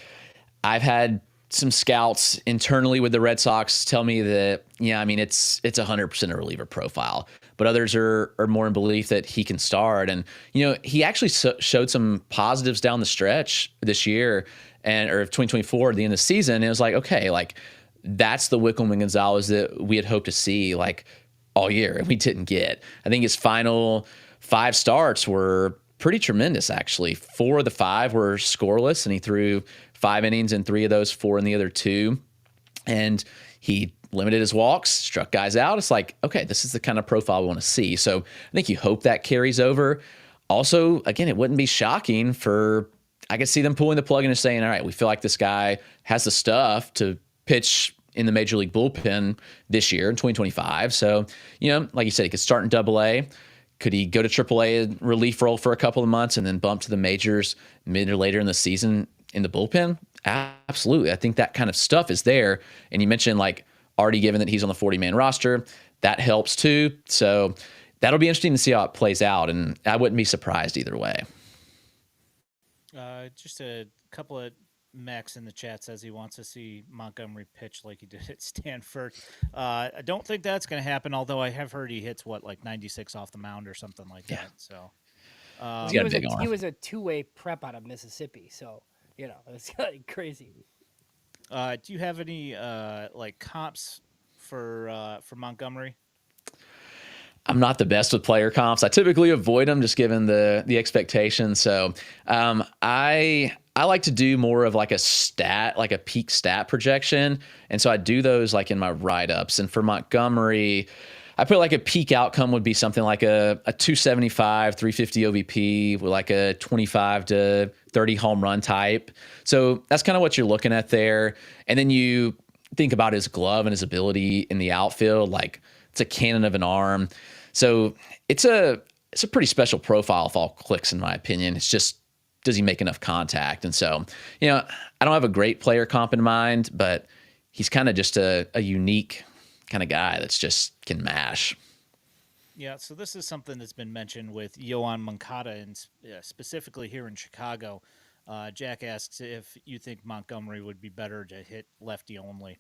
I've had some scouts internally with the Red Sox tell me that, it's 100% a reliever profile, but others are more in belief that he can start. And, he actually showed some positives down the stretch this year or 2024 at the end of the season. And it was like, okay, like that's the Wickelman Gonzalez that we had hoped to see like all year and we didn't get. I think his final 5 starts were pretty tremendous, actually. 4 of the 5 were scoreless, and he threw 5 innings in 3 of those, 4 in the other 2. And he limited his walks, struck guys out. It's like, okay, this is the kind of profile we want to see. So I think you hope that carries over. Also, again, it wouldn't be shocking I could see them pulling the plug and saying, all right, we feel like this guy has the stuff to pitch in the major league bullpen this year in 2025. So, like you said, he could start in Double-A. Could he go to AAA relief role for a couple of months and then bump to the majors mid or later in the season in the bullpen? Absolutely. I think that kind of stuff is there. And you mentioned like already given that he's on the 40-man roster, that helps too. So that'll be interesting to see how it plays out. And I wouldn't be surprised either way. Just a couple of Max in the chat says he wants to see Montgomery pitch like he did at Stanford. I don't think that's going to happen, although I have heard he hits, like 96 off the mound or something like that. So he was a 2-way prep out of Mississippi, so, it's like crazy. Do you have any like comps for Montgomery? I'm not the best with player comps. I typically avoid them just given the expectations. So I like to do more of like a stat, like a peak stat projection. And so I do those like in my write-ups. And for Montgomery, I put like a peak outcome would be something like a 275, 350 OVP with like a 25 to 30 home run type. So that's kind of what you're looking at there. And then you think about his glove and his ability in the outfield, like it's a cannon of an arm. So it's a pretty special profile if all clicks, in my opinion. It's just, does he make enough contact? And so, I don't have a great player comp in mind, but he's kind of just a unique kind of guy that's just can mash. Yeah, so this is something that's been mentioned with Yoan Moncada, and specifically here in Chicago. Jack asks if you think Montgomery would be better to hit lefty only.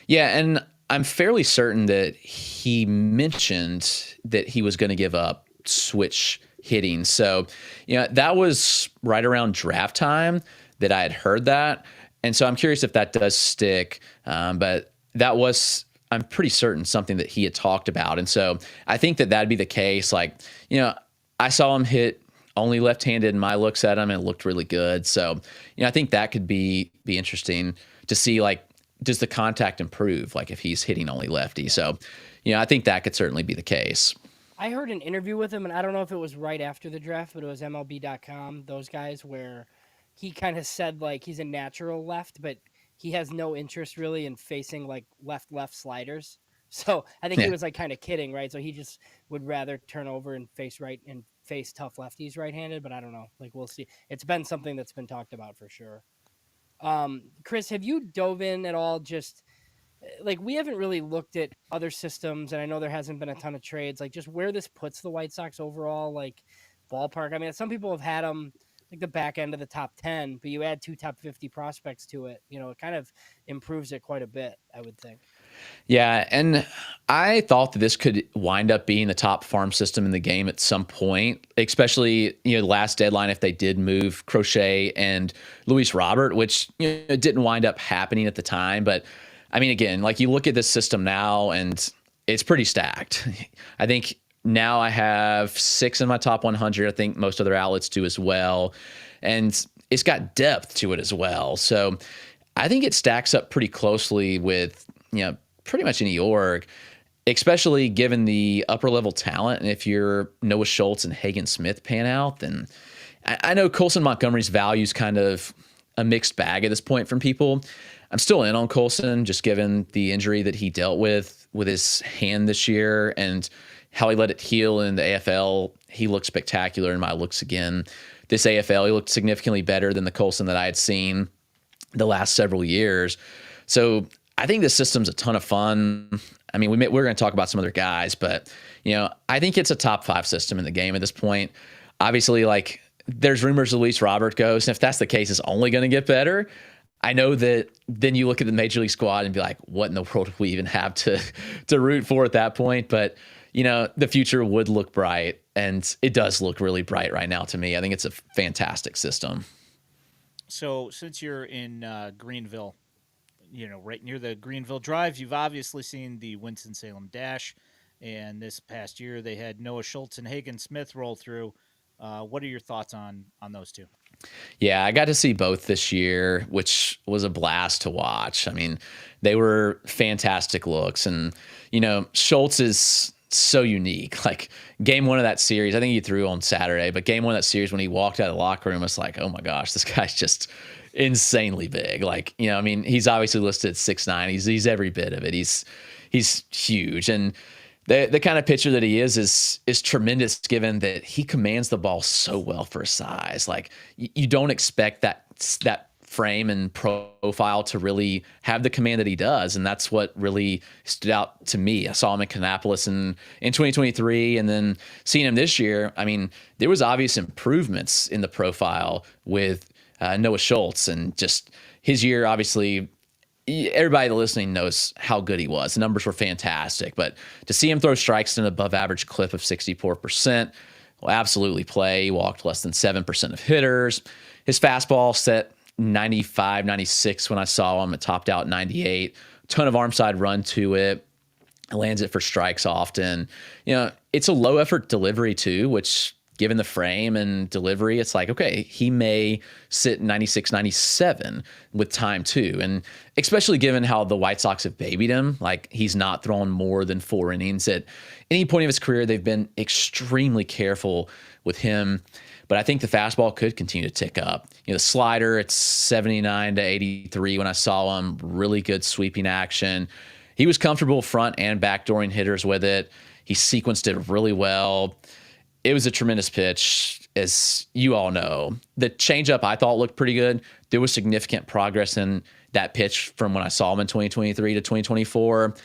Yeah, and I'm fairly certain that he mentioned that he was going to give up switch hitting. So, that was right around draft time that I had heard that. And so I'm curious if that does stick. But that was, I'm pretty certain, something that he had talked about. And so I think that that'd be the case. Like, I saw him hit only left-handed in my looks at him, and it looked really good. So, I think that could be interesting to see, like, does the contact improve, like if he's hitting only lefty? So, I think that could certainly be the case. I heard an interview with him, and I don't know if it was right after the draft, but it was MLB.com, those guys, where he kind of said like he's a natural left, but he has no interest really in facing like left sliders. So I think he was like kind of kidding, right? So he just would rather turn over and face right and face tough lefties right-handed, but I don't know. Like we'll see. It's been something that's been talked about for sure. Chris, have you dove in at all? Just like we haven't really looked at other systems, and I know there hasn't been a ton of trades, like just where this puts the White Sox overall, like ballpark. I mean, some people have had them like the back end of the top 10, but you add 2 top 50 prospects to it, it kind of improves it quite a bit, I would think. Yeah, and I thought that this could wind up being the top farm system in the game at some point, especially, last deadline if they did move Crochet and Luis Robert, which didn't wind up happening at the time. But, I mean, again, like you look at this system now, and it's pretty stacked. I think now I have 6 in my top 100. I think most other outlets do as well. And it's got depth to it as well. So I think it stacks up pretty closely with, pretty much any org, especially given the upper level talent. And if you're Noah Schultz and Hagen Smith pan out, then I know Colson Montgomery's value is kind of a mixed bag at this point from people. I'm still in on Colson, just given the injury that he dealt with his hand this year and how he let it heal in the AFL. He looked spectacular in my looks again. This AFL, he looked significantly better than the Colson that I had seen the last several years. So I think this system's a ton of fun. I mean, we're going to talk about some other guys, but, I think it's a top 5 system in the game at this point. Obviously, like, there's rumors of Luis Robert goes, and if that's the case, it's only going to get better. I know that then you look at the Major League squad and be like, what in the world do we even have to root for at that point? But, the future would look bright, and it does look really bright right now to me. I think it's a fantastic system. So since you're in Greenville, right near the Greenville Drive, you've obviously seen the Winston-Salem Dash, and this past year they had Noah Schultz and Hagen Smith roll through. What are your thoughts on those two? Yeah, I got to see both this year, which was a blast to watch. I mean, they were fantastic looks, and Schultz is so unique. Like, game 1 of that series, I think he threw on Saturday, but game 1 of that series, when he walked out of the locker room, it's like, oh my gosh, this guy's just insanely big. Like, he's obviously listed at 6'9". He's every bit of it. He's huge, and the kind of pitcher that he is tremendous, given that he commands the ball so well for his size. Like, you don't expect that frame and profile to really have the command that he does, and that's what really stood out to me. I saw him in Kannapolis in 2023, and then seeing him this year, I mean, there was obvious improvements in the profile with Noah Schultz, and just his year, obviously, everybody listening knows how good he was. The numbers were fantastic, but to see him throw strikes at an above average clip of 64%, will absolutely play. He walked less than 7% of hitters. His fastball set 95, 96 when I saw him. It topped out 98. Ton of arm side run to it. Lands it for strikes often. It's a low effort delivery too, which, given the frame and delivery, it's like, okay, he may sit 96, 97 with time too. And especially given how the White Sox have babied him, like, he's not thrown more than 4 innings at any point of his career. They've been extremely careful with him. But I think the fastball could continue to tick up. The slider, it's 79 to 83 when I saw him. Really good sweeping action. He was comfortable front and backdooring hitters with it. He sequenced it really well. It was a tremendous pitch, as you all know. The changeup, I thought, looked pretty good. There was significant progress in that pitch from when I saw him in 2023 to 2024.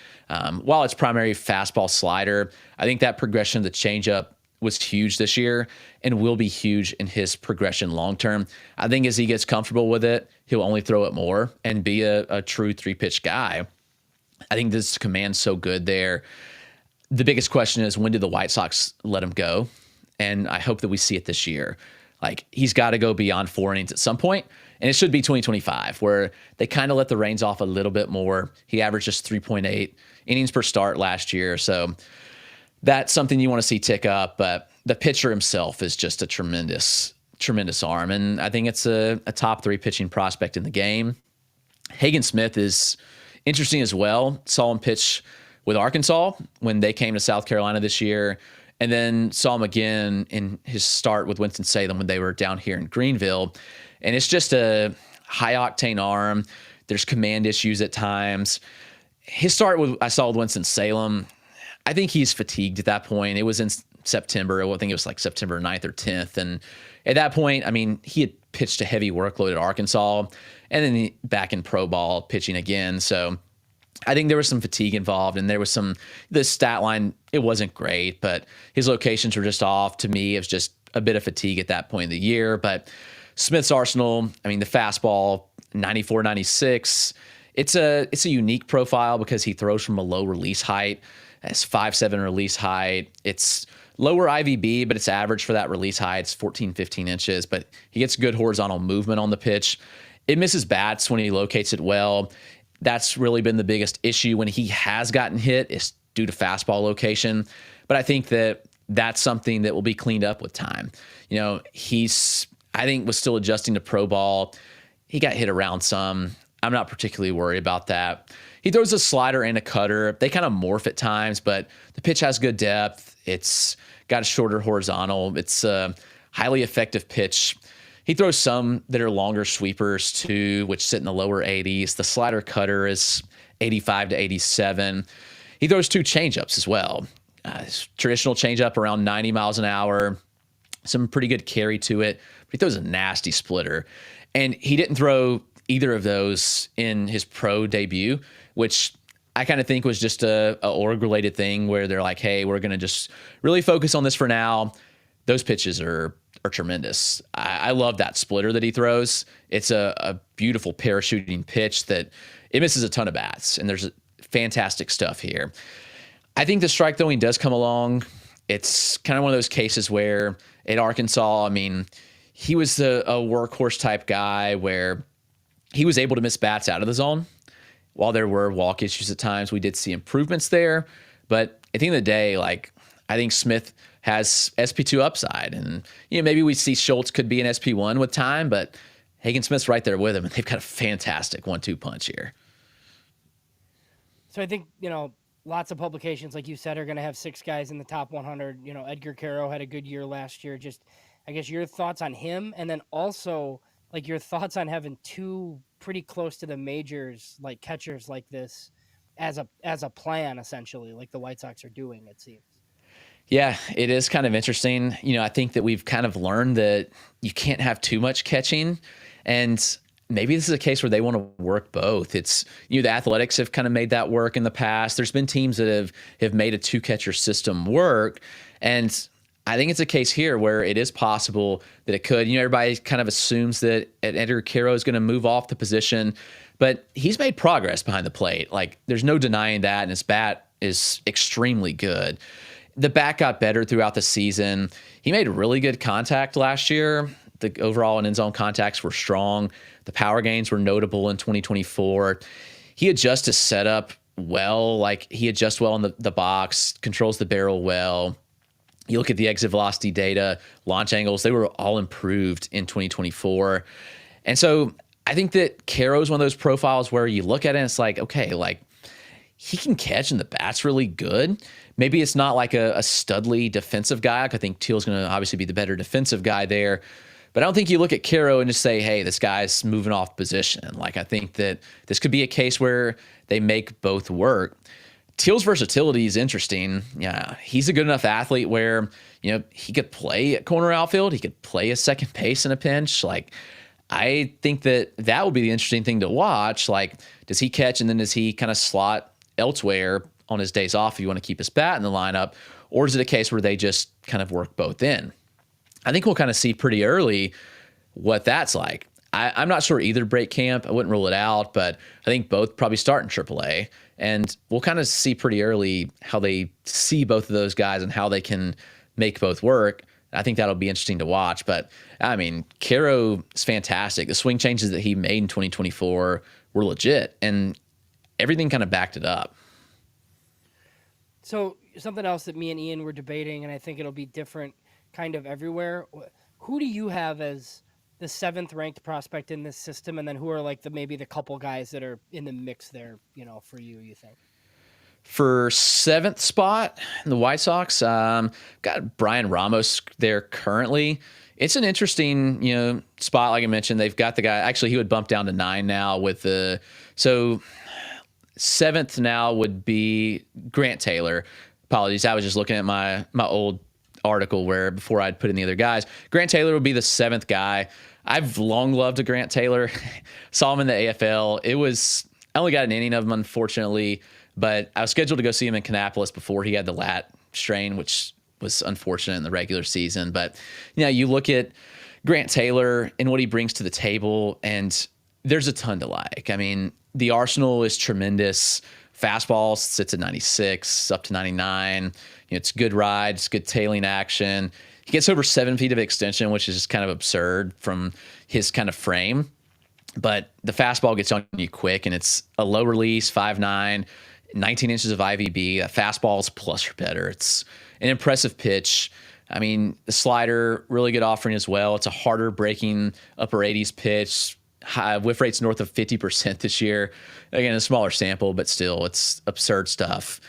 While it's primary fastball slider, I think that progression of the changeup was huge this year and will be huge in his progression long term. I think as he gets comfortable with it, he'll only throw it more and be a true 3-pitch guy. I think this command's so good there. The biggest question is, when did the White Sox let him go? And I hope that we see it this year. Like, he's got to go beyond 4 innings at some point, and it should be 2025, where they kind of let the reins off a little bit more. He averaged just 3.8 innings per start last year, so that's something you want to see tick up. But the pitcher himself is just a tremendous arm, and I think it's a top 3 pitching prospect in the game. Hagen Smith is interesting as well. Saw him pitch with Arkansas when they came to South Carolina this year, and then saw him again in his start with Winston-Salem when they were down here in Greenville. And it's just a high-octane arm. There's command issues at times. His start I saw with Winston-Salem, I think he's fatigued at that point. It was in September. I think it was like September 9th or 10th. And at that point, I mean, he had pitched a heavy workload at Arkansas, and then back in pro ball pitching again. So I think there was some fatigue involved, and there was the stat line, it wasn't great, but his locations were just off. To me, it was just a bit of fatigue at that point of the year. But Smith's arsenal, I mean, the fastball, 94, 96, it's a unique profile because he throws from a low release height. It's 5'7" release height. It's lower IVB, but it's average for that release height. It's 14, 15 inches, but he gets good horizontal movement on the pitch. It misses bats when he locates it well. That's really been the biggest issue when he has gotten hit, is due to fastball location. But I think that's something that will be cleaned up with time. I think was still adjusting to pro ball. He got hit around some. I'm not particularly worried about that. He throws a slider and a cutter. They kind of morph at times, but the pitch has good depth. It's got a shorter horizontal. It's a highly effective pitch. He throws some that are longer sweepers too, which sit in the lower 80s. The slider cutter is 85 to 87. He throws 2 changeups as well. Traditional changeup around 90 miles an hour, some pretty good carry to it, but he throws a nasty splitter. And he didn't throw either of those in his pro debut, which I kind of think was just a org-related thing where they're like, hey, we're going to just really focus on this for now. Those pitches are tremendous. I love that splitter that he throws. It's a beautiful parachuting pitch that it misses a ton of bats, and there's fantastic stuff here. I think the strike throwing does come along. It's kind of one of those cases where at Arkansas, I mean, he was a workhorse type guy where he was able to miss bats out of the zone. While there were walk issues at times, we did see improvements there. But at the end of the day, like, I think Smith has SP2 upside. And, maybe we see Schultz could be an SP1 with time, but Hagen Smith's right there with him, and they've got a fantastic 1-2 punch here. So I think, lots of publications, like you said, are going to have 6 guys in the top 100. Edgar Caro had a good year last year. Just, I guess, your thoughts on him, and then also, like, your thoughts on having 2 pretty close to the majors, like, catchers like this as a plan, essentially, like the White Sox are doing, it seems. Yeah, it is kind of interesting. I think that we've kind of learned that you can't have too much catching, and maybe this is a case where they want to work both. It's, the Athletics have kind of made that work in the past. There's been teams that have made a 2-catcher system work, and I think it's a case here where it is possible that it could. Everybody kind of assumes that Edgar Caro is going to move off the position, but he's made progress behind the plate. Like, there's no denying that, and his bat is extremely good. The bat got better throughout the season. He made really good contact last year. The overall and in-zone contacts were strong. The power gains were notable in 2024. He adjusts his setup well. Like, he adjusts well in the box, controls the barrel well. You look at the exit velocity data, launch angles, they were all improved in 2024. And so I think that Caro is one of those profiles where you look at it and it's like, okay, like, he can catch and the bat's really good. Maybe it's not like a studly defensive guy. I think Teal's going to obviously be the better defensive guy there. But I don't think you look at Caro and just say, hey, this guy's moving off position. Like, I think that this could be a case where they make both work. Teal's versatility is interesting. Yeah, he's a good enough athlete where, he could play at corner outfield. He could play a second base in a pinch. Like, I think that will be the interesting thing to watch. Like, does he catch and then does he kind of slot elsewhere on his days off if you want to keep his bat in the lineup? Or is it a case where they just kind of work both in? I think we'll kind of see pretty early what that's like. I'm not sure either break camp. I wouldn't rule it out, but I think both probably start in AAA. And we'll kind of see pretty early how they see both of those guys and how they can make both work. I think that'll be interesting to watch. But, I mean, Caro is fantastic. The swing changes that he made in 2024 were legit, and everything kind of backed it up. So something else that me and Ian were debating, and I think it'll be different kind of everywhere. Who do you have as the 7th ranked prospect in this system? And then who are like maybe the couple guys that are in the mix there, for you think? For 7th spot in the White Sox, got Brian Ramos there currently. It's an interesting, spot. Like I mentioned, they've got the guy, actually he would bump down to 9 now so 7th now would be Grant Taylor. Apologies. I was just looking at my old article where before I'd put in the other guys. Grant Taylor would be the 7th guy. I've long loved a Grant Taylor. Saw him in the AFL. I only got an inning of him, unfortunately, but I was scheduled to go see him in Kannapolis before he had the lat strain, which was unfortunate in the regular season. But, you look at Grant Taylor and what he brings to the table, and there's a ton to like. I mean, the arsenal is tremendous. Fastball sits at 96, up to 99. It's good ride, it's good tailing action. He gets over 7 feet of extension, which is just kind of absurd from his kind of frame. But the fastball gets on you quick, and it's a low release, 5'9", 19 inches of IVB. That fastball is plus or better. It's an impressive pitch. I mean, the slider, really good offering as well. It's a harder breaking upper 80s pitch. High whiff rates north of 50% this year. Again, a smaller sample, but still, it's absurd stuff.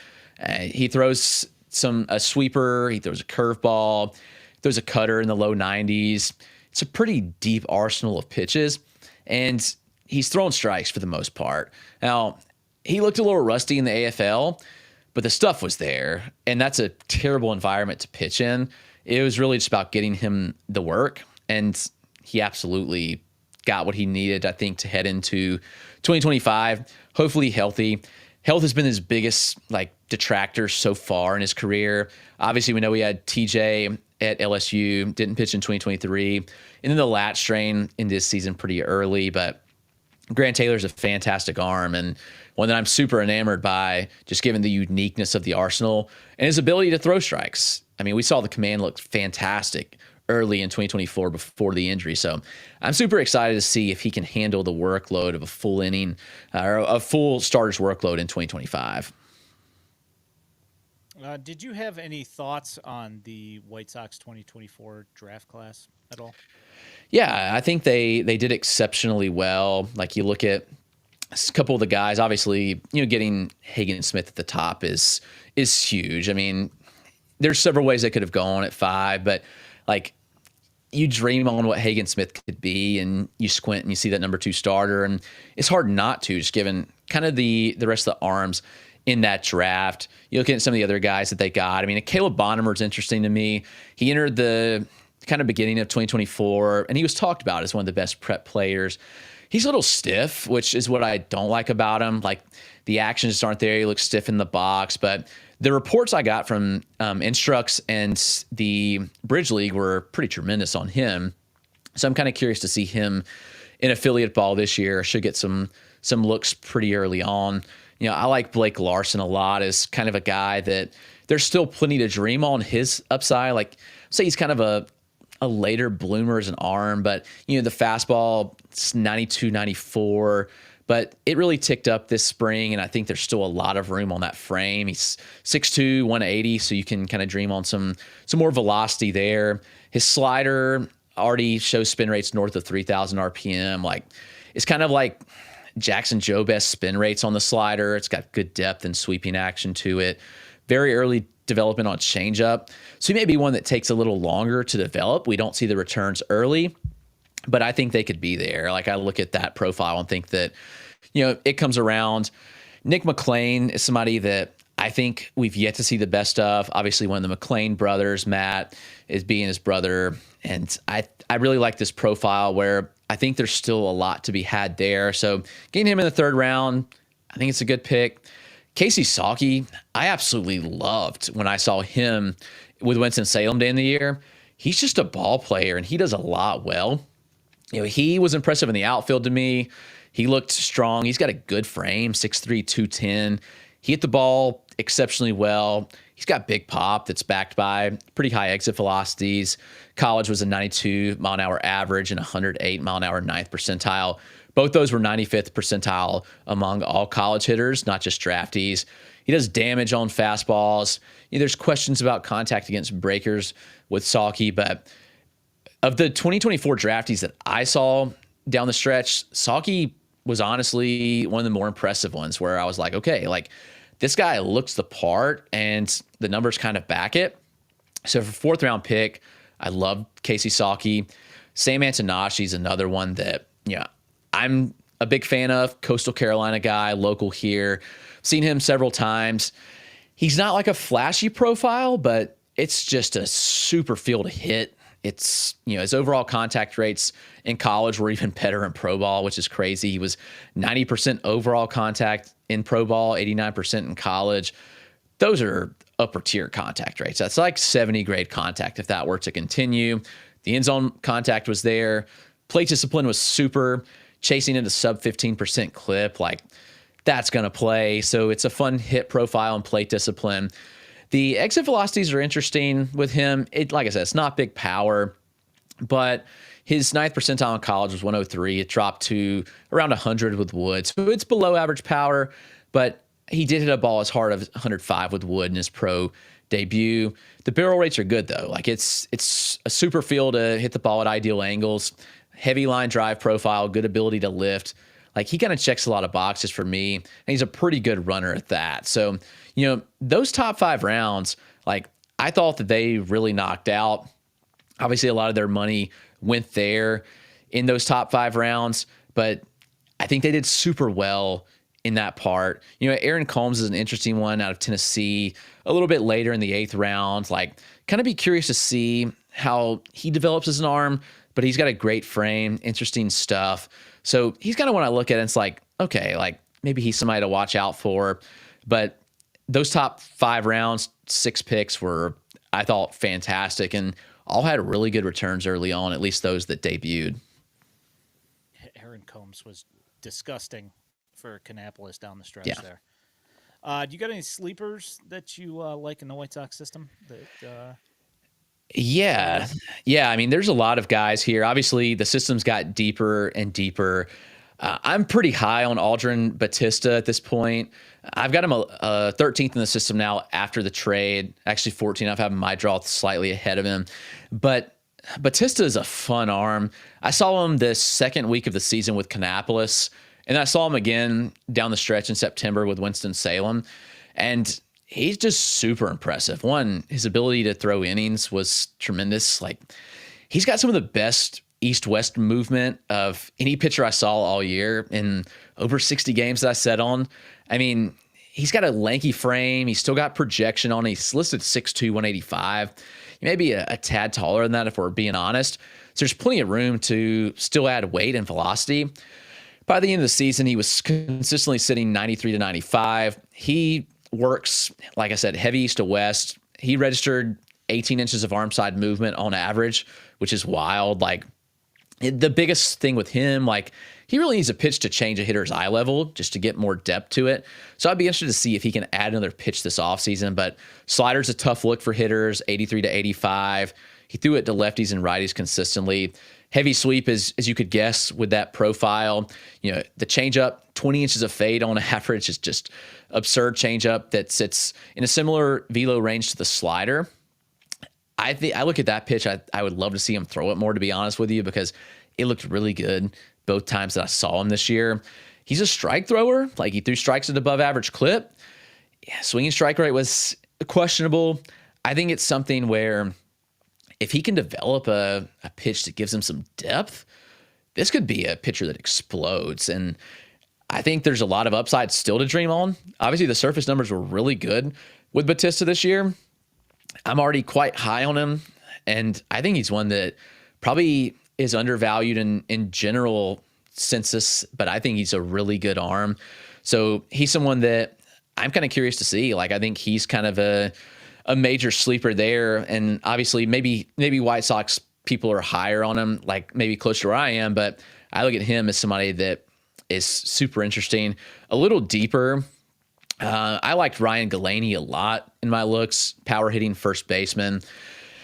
He throws a sweeper. He throws a curveball. Throws a cutter in the low 90s. it's a pretty deep arsenal of pitches, and he's throwing strikes for the most part. Now, he looked a little rusty in the AFL, but the stuff was there, and that's a terrible environment to pitch in. It was really just about getting him the work, and he absolutely got what he needed, I think, to head into 2025, hopefully healthy. Health has been his biggest detractor so far in his career. Obviously, we know we had TJ at LSU, didn't pitch in 2023, and then the lat strain in this season pretty early, but Grant Taylor's a fantastic arm and one that I'm super enamored by, just given the uniqueness of the arsenal and his ability to throw strikes. I mean, we saw the command look fantastic early in 2024 before the injury. So I'm super excited to see if he can handle the workload of a full inning or a full starter's workload in 2025. Did you have any thoughts on the White Sox 2024 draft class at all? Yeah, I think they did exceptionally well. Like, you look at a couple of the guys, obviously, getting Hagen Smith at the top is huge. I mean, there's several ways they could have gone at 5, but you dream on what Hagen Smith could be, and you squint and you see that number 2 starter, and it's hard not to, just given kind of the rest of the arms in that draft. You look at some of the other guys that they got. I mean, Caleb Bonnemer's interesting to me. He entered the kind of beginning of 2024, and he was talked about as one of the best prep players. He's a little stiff, which is what I don't like about him. The actions just aren't there. He looks stiff in the box, but the reports I got from Instructs and the Bridge League were pretty tremendous on him. So I'm kind of curious to see him in affiliate ball this year. Should get some looks pretty early on. I like Blake Larson a lot as kind of a guy that there's still plenty to dream on his upside. Say he's kind of a later bloomer as an arm, but the fastball, it's 92, 94. But it really ticked up this spring, and I think there's still a lot of room on that frame. He's 6'2", 180, so you can kind of dream on some more velocity there. His slider already shows spin rates north of 3,000 RPM. It's kind of like Jackson Joe-Best spin rates on the slider. It's got good depth and sweeping action to it. Very early development on changeup. So he may be one that takes a little longer to develop. We don't see the returns early, but I think they could be there. I look at that profile and think that, it comes around. Nick McLean is somebody that I think we've yet to see the best of. Obviously, one of the McLean brothers, Matt, is being his brother. And I really like this profile where I think there's still a lot to be had there. So getting him in the 3rd round, I think it's a good pick. Casey Sawkey, I absolutely loved when I saw him with Winston-Salem to end the year. He's just a ball player, and he does a lot well. He was impressive in the outfield to me. He looked strong. He's got a good frame, 6'3", 210. He hit the ball exceptionally well. He's got big pop that's backed by pretty high exit velocities. College was a 92 mile an hour average and 108 mile an hour 9th percentile. Both those were 95th percentile among all college hitters, not just draftees. He does damage on fastballs. There's questions about contact against breakers with Sawkey, but of the 2024 draftees that I saw down the stretch, Sawkey was honestly one of the more impressive ones where I was like, okay, this guy looks the part and the numbers kind of back it. So for 4th round pick, I love Casey Sawkey. Sam Antonashi is another one that, I'm a big fan of. Coastal Carolina guy, local here. Seen him several times. He's not a flashy profile, but it's just a super feel to hit. It's, his overall contact rates in college were even better in pro ball, which is crazy. He was 90% overall contact in pro ball, 89% in college. Those are upper tier contact rates. That's 70 grade contact if that were to continue. The end zone contact was there. Plate discipline was super. Chasing into sub 15% clip, that's going to play. So it's a fun hit profile and plate discipline. The exit velocities are interesting with him. Like I said, it's not big power, but his 9th percentile in college was 103. It dropped to around 100 with Wood. So it's below average power, but he did hit a ball as hard as 105 with Wood in his pro debut. The barrel rates are good, though. It's a super feel to hit the ball at ideal angles. Heavy line drive profile, good ability to lift. He kind of checks a lot of boxes for me, and he's a pretty good runner at that. So, those top 5 rounds, I thought that they really knocked out. Obviously, a lot of their money went there in those top 5 rounds, but I think they did super well in that part. Aaron Combs is an interesting one out of Tennessee, a little bit later in the 8th round. Like, kind of be curious to see how he develops as an arm, but he's got a great frame, interesting stuff. So he's kind of when I look at it, it's like, okay, like maybe he's somebody to watch out for. But those top 5 rounds, 6 picks were, I thought, fantastic, and all had really good returns early on, at least those that debuted. Aaron Combs was disgusting for Kannapolis down the stretch Yeah. there. Do you got any sleepers that you like in the White Sox system? Yeah. I mean, there's a lot of guys here. Obviously, the system's got deeper and deeper. I'm pretty high on Aldrin Batista at this point. I've got him 13th in the system now after the trade. Actually, 14th. I've had my draw slightly ahead of him. But Batista is a fun arm. I saw him this second week of the season with Kannapolis, and I saw him again down the stretch in September with Winston-Salem. And he's just super impressive. One, his ability to throw innings was tremendous. Like, he's got some of the best east-west movement of any pitcher I saw all year in over 60 games that I set on. I mean, he's got a lanky frame. He's still got projection on it. He's listed 6'2", 185. He may be a tad taller than that if we're being honest. So there's plenty of room to still add weight and velocity. By the end of the season, he was consistently sitting 93 to 95. He works, like I said, heavy east to west. He registered 18 inches of arm side movement on average, which is wild. Like, the biggest thing with him, like, he really needs a pitch to change a hitter's eye level just to get more depth to it. So I'd be interested to see if he can add another pitch this offseason. But slider's a tough look for hitters, 83 to 85. He threw it to lefties and righties consistently. Heavy sweep, as you could guess, with that profile. The changeup, 20 inches of fade on average is just absurd changeup that sits in a similar velo range to the slider. I look at that pitch, I would love to see him throw it more, to be honest with you, because it looked really good both times that I saw him this year. He's a strike thrower. Like, he threw strikes at above average clip. Yeah, swinging strike rate was questionable. I think it's something where if he can develop a pitch that gives him some depth, this could be a pitcher that explodes. And I think there's a lot of upside still to dream on. Obviously, the surface numbers were really good with Batista this year. I'm already quite high on him, and I think he's one that probably is undervalued in general census, but I think he's a really good arm. So he's someone that I'm kind of curious to see. Like, I think he's kind of a major sleeper there, and obviously maybe White Sox people are higher on him, like maybe closer to where I am, but I look at him as somebody that is super interesting. A little deeper, I liked Ryan Galaney a lot in my looks, power hitting first baseman.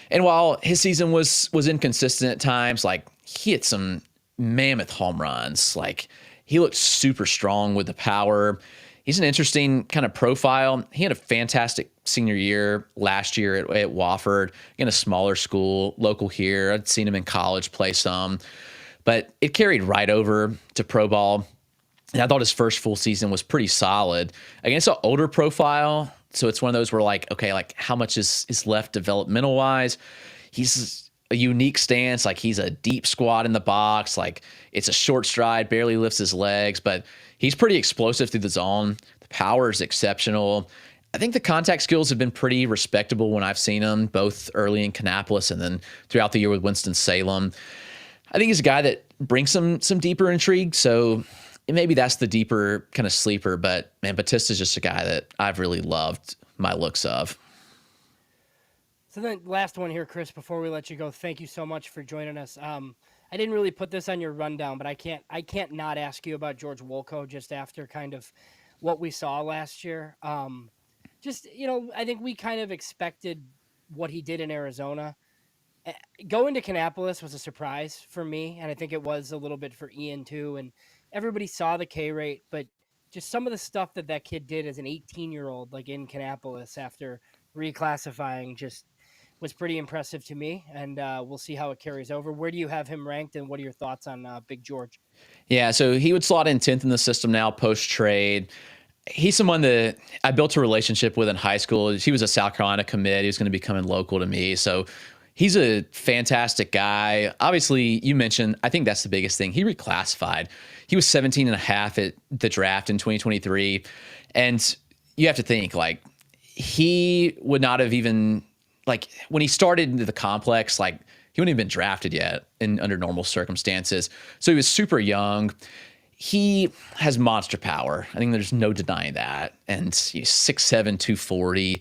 And while his season was inconsistent at times, like, he hit some mammoth home runs. Like, he looked super strong with the power. He's an interesting kind of profile. He had a fantastic senior year last year at Wofford, in a smaller school, local here. I'd seen him in college play some, but it carried right over to pro ball. And I thought his first full season was pretty solid against an older profile. So it's one of those where, like, okay, like, how much is left developmental wise? He's a unique stance. Like, he's a deep squat in the box. Like, it's a short stride, barely lifts his legs, but he's pretty explosive through the zone. The power is exceptional. I think the contact skills have been pretty respectable when I've seen him, both early in Kannapolis and then throughout the year with Winston-Salem. I think he's a guy that brings some deeper intrigue. So maybe that's the deeper kind of sleeper, but man, Batista's just a guy that I've really loved my looks of. So then last one here, Chris, before we let you go, thank you so much for joining us. I didn't really put this on your rundown, but I can't not ask you about George Wolko just after kind of what we saw last year. I think we kind of expected what he did in Arizona. Going to Kannapolis was a surprise for me, and I think it was a little bit for Ian too. And everybody saw the K rate, but just some of the stuff that kid did as an 18-year-old, like in Kannapolis after reclassifying, just was pretty impressive to me. And we'll see how it carries over. Where do you have him ranked, and what are your thoughts on Big George? Yeah, so he would slot in 10th in the system now post-trade. He's someone that I built a relationship with in high school. He was a South Carolina commit. He was going to be coming local to me. So He's a fantastic guy. Obviously, you mentioned, I think that's the biggest thing. He reclassified. He was 17 and a half at the draft in 2023. And you have to think, like, he would not have even, like, when he started into the complex, like, he wouldn't have been drafted yet under normal circumstances. So he was super young. He has monster power. I think there's no denying that. And he's 6'7", 240.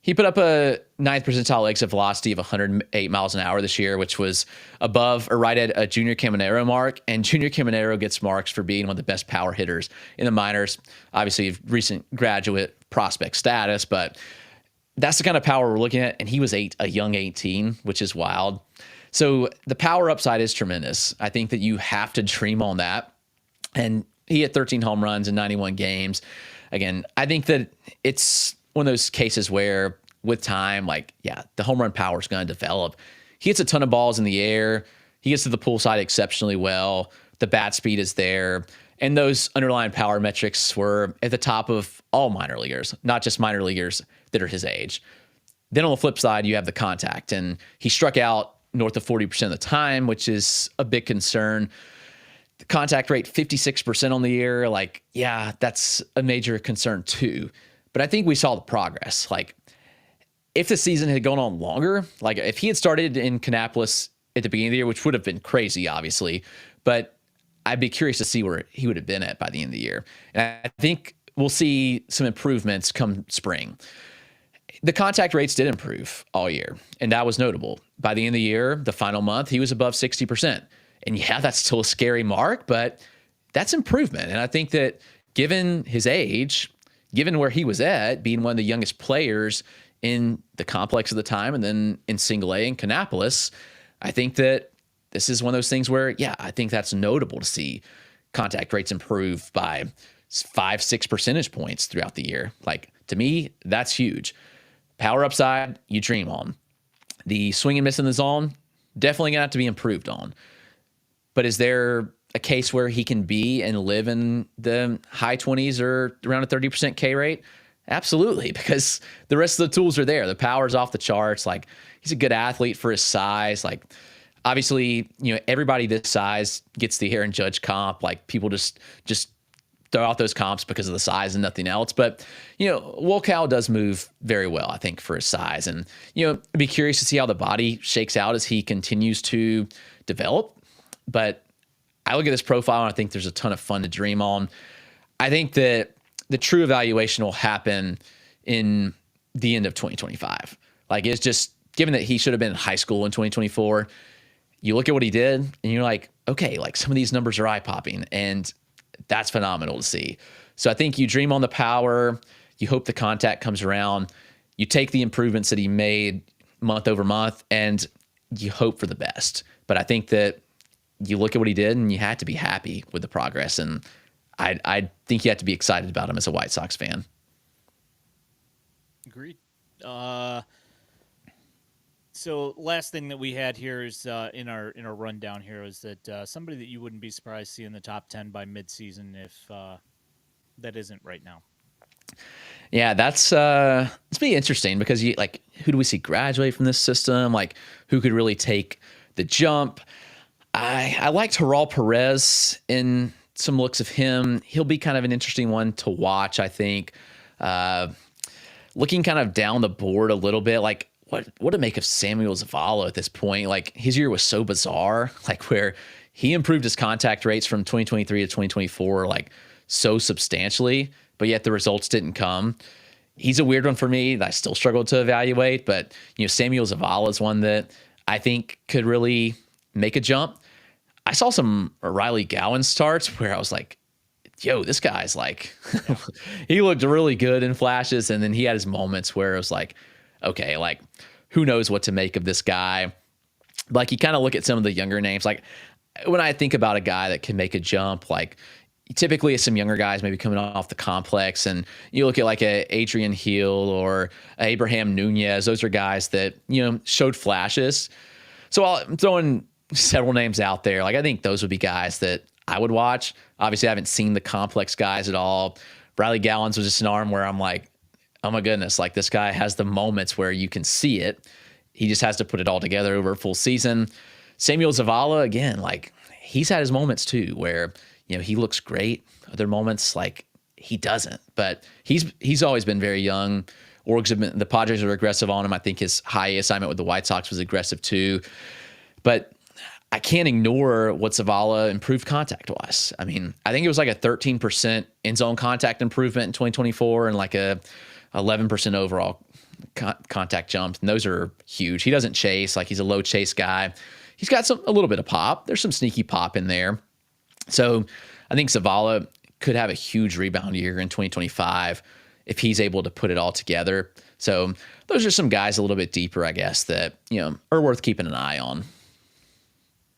He put up a 9th percentile exit velocity of 108 miles an hour this year, which was above or right at a Junior Caminero mark. And Junior Caminero gets marks for being one of the best power hitters in the minors. Obviously, recent graduate prospect status, but that's the kind of power we're looking at. And he was a young 18, which is wild. So the power upside is tremendous. I think that you have to dream on that. And he had 13 home runs in 91 games. Again, I think that it's one of those cases where with time, like, yeah, the home run power is going to develop. He hits a ton of balls in the air. He gets to the pull side exceptionally well. The bat speed is there. And those underlying power metrics were at the top of all minor leaguers, not just minor leaguers that are his age. Then on the flip side, you have the contact. And he struck out north of 40% of the time, which is a big concern. The contact rate, 56% on the year. Like, yeah, that's a major concern too. But I think we saw the progress. Like, if the season had gone on longer, like if he had started in Kannapolis at the beginning of the year, which would have been crazy, obviously, but I'd be curious to see where he would have been at by the end of the year. And I think we'll see some improvements come spring. The contact rates did improve all year, and that was notable. By the end of the year, the final month, he was above 60%. And yeah, that's still a scary mark, but that's improvement. And I think that given his age, given where he was at, being one of the youngest players in the complex at the time and then in single A in Kannapolis, I think that this is one of those things where, yeah, I think that's notable to see contact rates improve by 5-6 percentage points throughout the year. Like, to me, that's huge. Power upside, you dream on. The swing and miss in the zone, definitely going to have to be improved on. But is there a case where he can be and live in the high 20s or around a 30% K rate? Absolutely, because the rest of the tools are there. The power's off the charts. Like, he's a good athlete for his size. Like, obviously, you know, everybody this size gets the Aaron Judge comp. Like, people just throw out those comps because of the size and nothing else. But, you know, Wolkow does move very well, I think, for his size. And, you know, I'd be curious to see how the body shakes out as he continues to develop. But I look at this profile and I think there's a ton of fun to dream on. I think that the true evaluation will happen in the end of 2025. Like, it's just, given that he should have been in high school in 2024, you look at what he did and you're like, okay, like some of these numbers are eye-popping, and that's phenomenal to see. So I think you dream on the power, you hope the contact comes around, you take the improvements that he made month over month, and you hope for the best. But I think that you look at what he did and you had to be happy with the progress. And I think you have to be excited about him as a White Sox fan. Agreed. So last thing that we had here is in our rundown here is that somebody that you wouldn't be surprised to see in the top 10 by midseason if that isn't right now. Yeah, it's be interesting because you like, who do we see graduate from this system? Like, who could really take the jump? I liked Haral Perez in some looks of him. He'll be kind of an interesting one to watch, I think. Looking kind of down the board a little bit, like what to make of Samuel Zavala at this point? Like, his year was so bizarre, like where he improved his contact rates from 2023 to 2024, like so substantially, but yet the results didn't come. He's a weird one for me that I still struggle to evaluate, but you know, Samuel Zavala is one that I think could really make a jump. I saw some Riley Gowan starts where I was like, yo, this guy's like, he looked really good in flashes. And then he had his moments where it was like, okay, like, who knows what to make of this guy? Like, you kind of look at some of the younger names. Like, when I think about a guy that can make a jump, like, typically it's some younger guys maybe coming off the complex, and you look at like a Adrian Hill or Abraham Nunez. Those are guys that, you know, showed flashes. So I'm throwing several names out there. Like, I think those would be guys that I would watch. Obviously, I haven't seen the complex guys at all. Riley Gallons was just an arm where I'm like, oh my goodness, like, this guy has the moments where you can see it. he just has to put it all together over a full season. Samuel Zavala, again, like he's had his moments too, where he looks great. Other moments, like he doesn't. But he's always been very young. The Padres are aggressive on him. I think his high assignment with the White Sox was aggressive too. But I can't ignore what Zavala improved contact-wise. I mean, I think it was like a 13% in-zone contact improvement in 2024 and like a 11% overall contact jump. And those are huge. He doesn't chase. Like, he's a low chase guy. He's got a little bit of pop. There's some sneaky pop in there. So I think Zavala could have a huge rebound year in 2025 if he's able to put it all together. So those are some guys a little bit deeper, I guess, that, are worth keeping an eye on.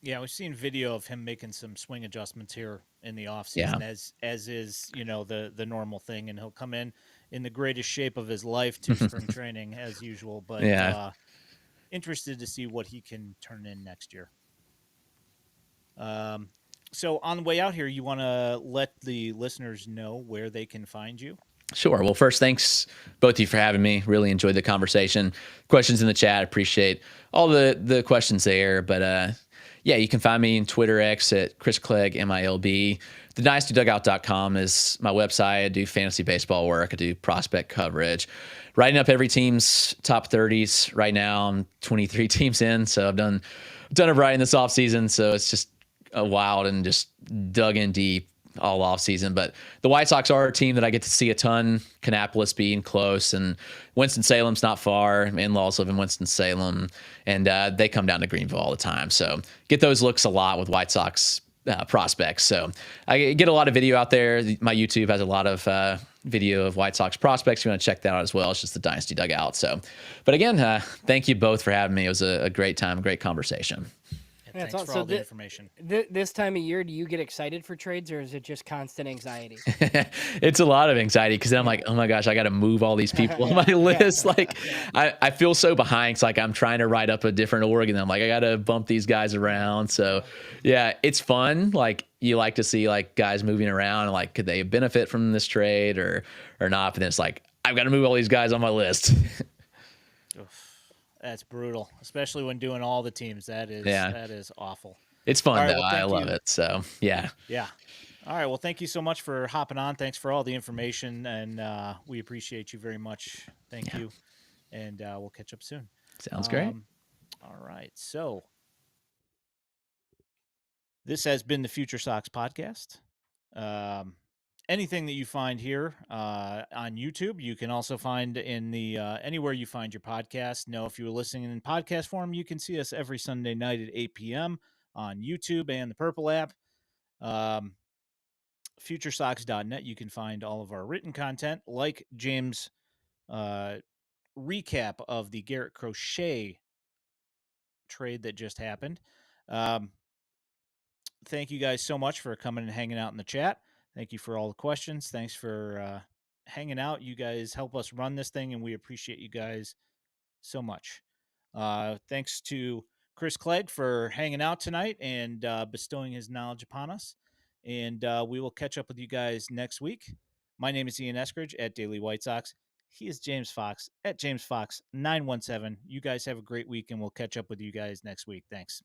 Yeah, we've seen video of him making some swing adjustments here in the offseason, as is, the normal thing. And he'll come in the greatest shape of his life to spring training as usual. But interested to see what he can turn in next year. So on the way out here, you want to let the listeners know where they can find you? Sure. Well, first, thanks both of you for having me. Really enjoyed the conversation. Questions in the chat. Appreciate all the questions there. But you can find me in Twitter X at Chris Clegg, MILB. The DynastyDugout.com is my website. I do fantasy baseball work. I do prospect coverage. Writing up every team's top 30s. Right now, I'm 23 teams in, so I've done of writing this offseason. So it's just wild and just dug in deep all offseason. But the White Sox are a team that I get to see a ton. Kannapolis being close, and Winston-Salem's not far. In-laws live in Winston-Salem, and they come down to Greenville all the time. So get those looks a lot with White Sox prospects. So I get a lot of video out there. My YouTube has a lot of video of White Sox prospects. If you want to check that out as well, it's just the Dynasty Dugout. So, but again, thank you both for having me. It was a great time, a great conversation. Thanks for all the information. This time of year, do you get excited for trades, or is it just constant anxiety? It's a lot of anxiety, because then I'm like, oh my gosh, I got to move all these people on my list. Like, I feel so behind. It's like I'm trying to write up a different org, and I'm like, I got to bump these guys around. So yeah, it's fun. Like, you like to see like guys moving around, and like, could they benefit from this trade or not? But then it's like, I've got to move all these guys on my list. That's brutal, especially when doing all the teams. That is awful. It's fun, though. I love it. So, yeah. Yeah. All right. Well, thank you so much for hopping on. Thanks for all the information, and we appreciate you very much. Thank you. And we'll catch up soon. Sounds great. All right. So this has been the FutureSox podcast. Anything that you find here on YouTube, you can also find in the anywhere you find your podcast. Now, if you're listening in podcast form, you can see us every Sunday night at 8 p.m. on YouTube and the Purple app. FutureSox.net, you can find all of our written content, like James' recap of the Garrett Crochet trade that just happened. Thank you guys so much for coming and hanging out in the chat. Thank you for all the questions. Thanks for hanging out. You guys help us run this thing, and we appreciate you guys so much. Thanks to Chris Clegg for hanging out tonight and bestowing his knowledge upon us. And we will catch up with you guys next week. My name is Ian Eskridge at Daily White Sox. He is James Fox at James Fox 917. You guys have a great week, and we'll catch up with you guys next week. Thanks.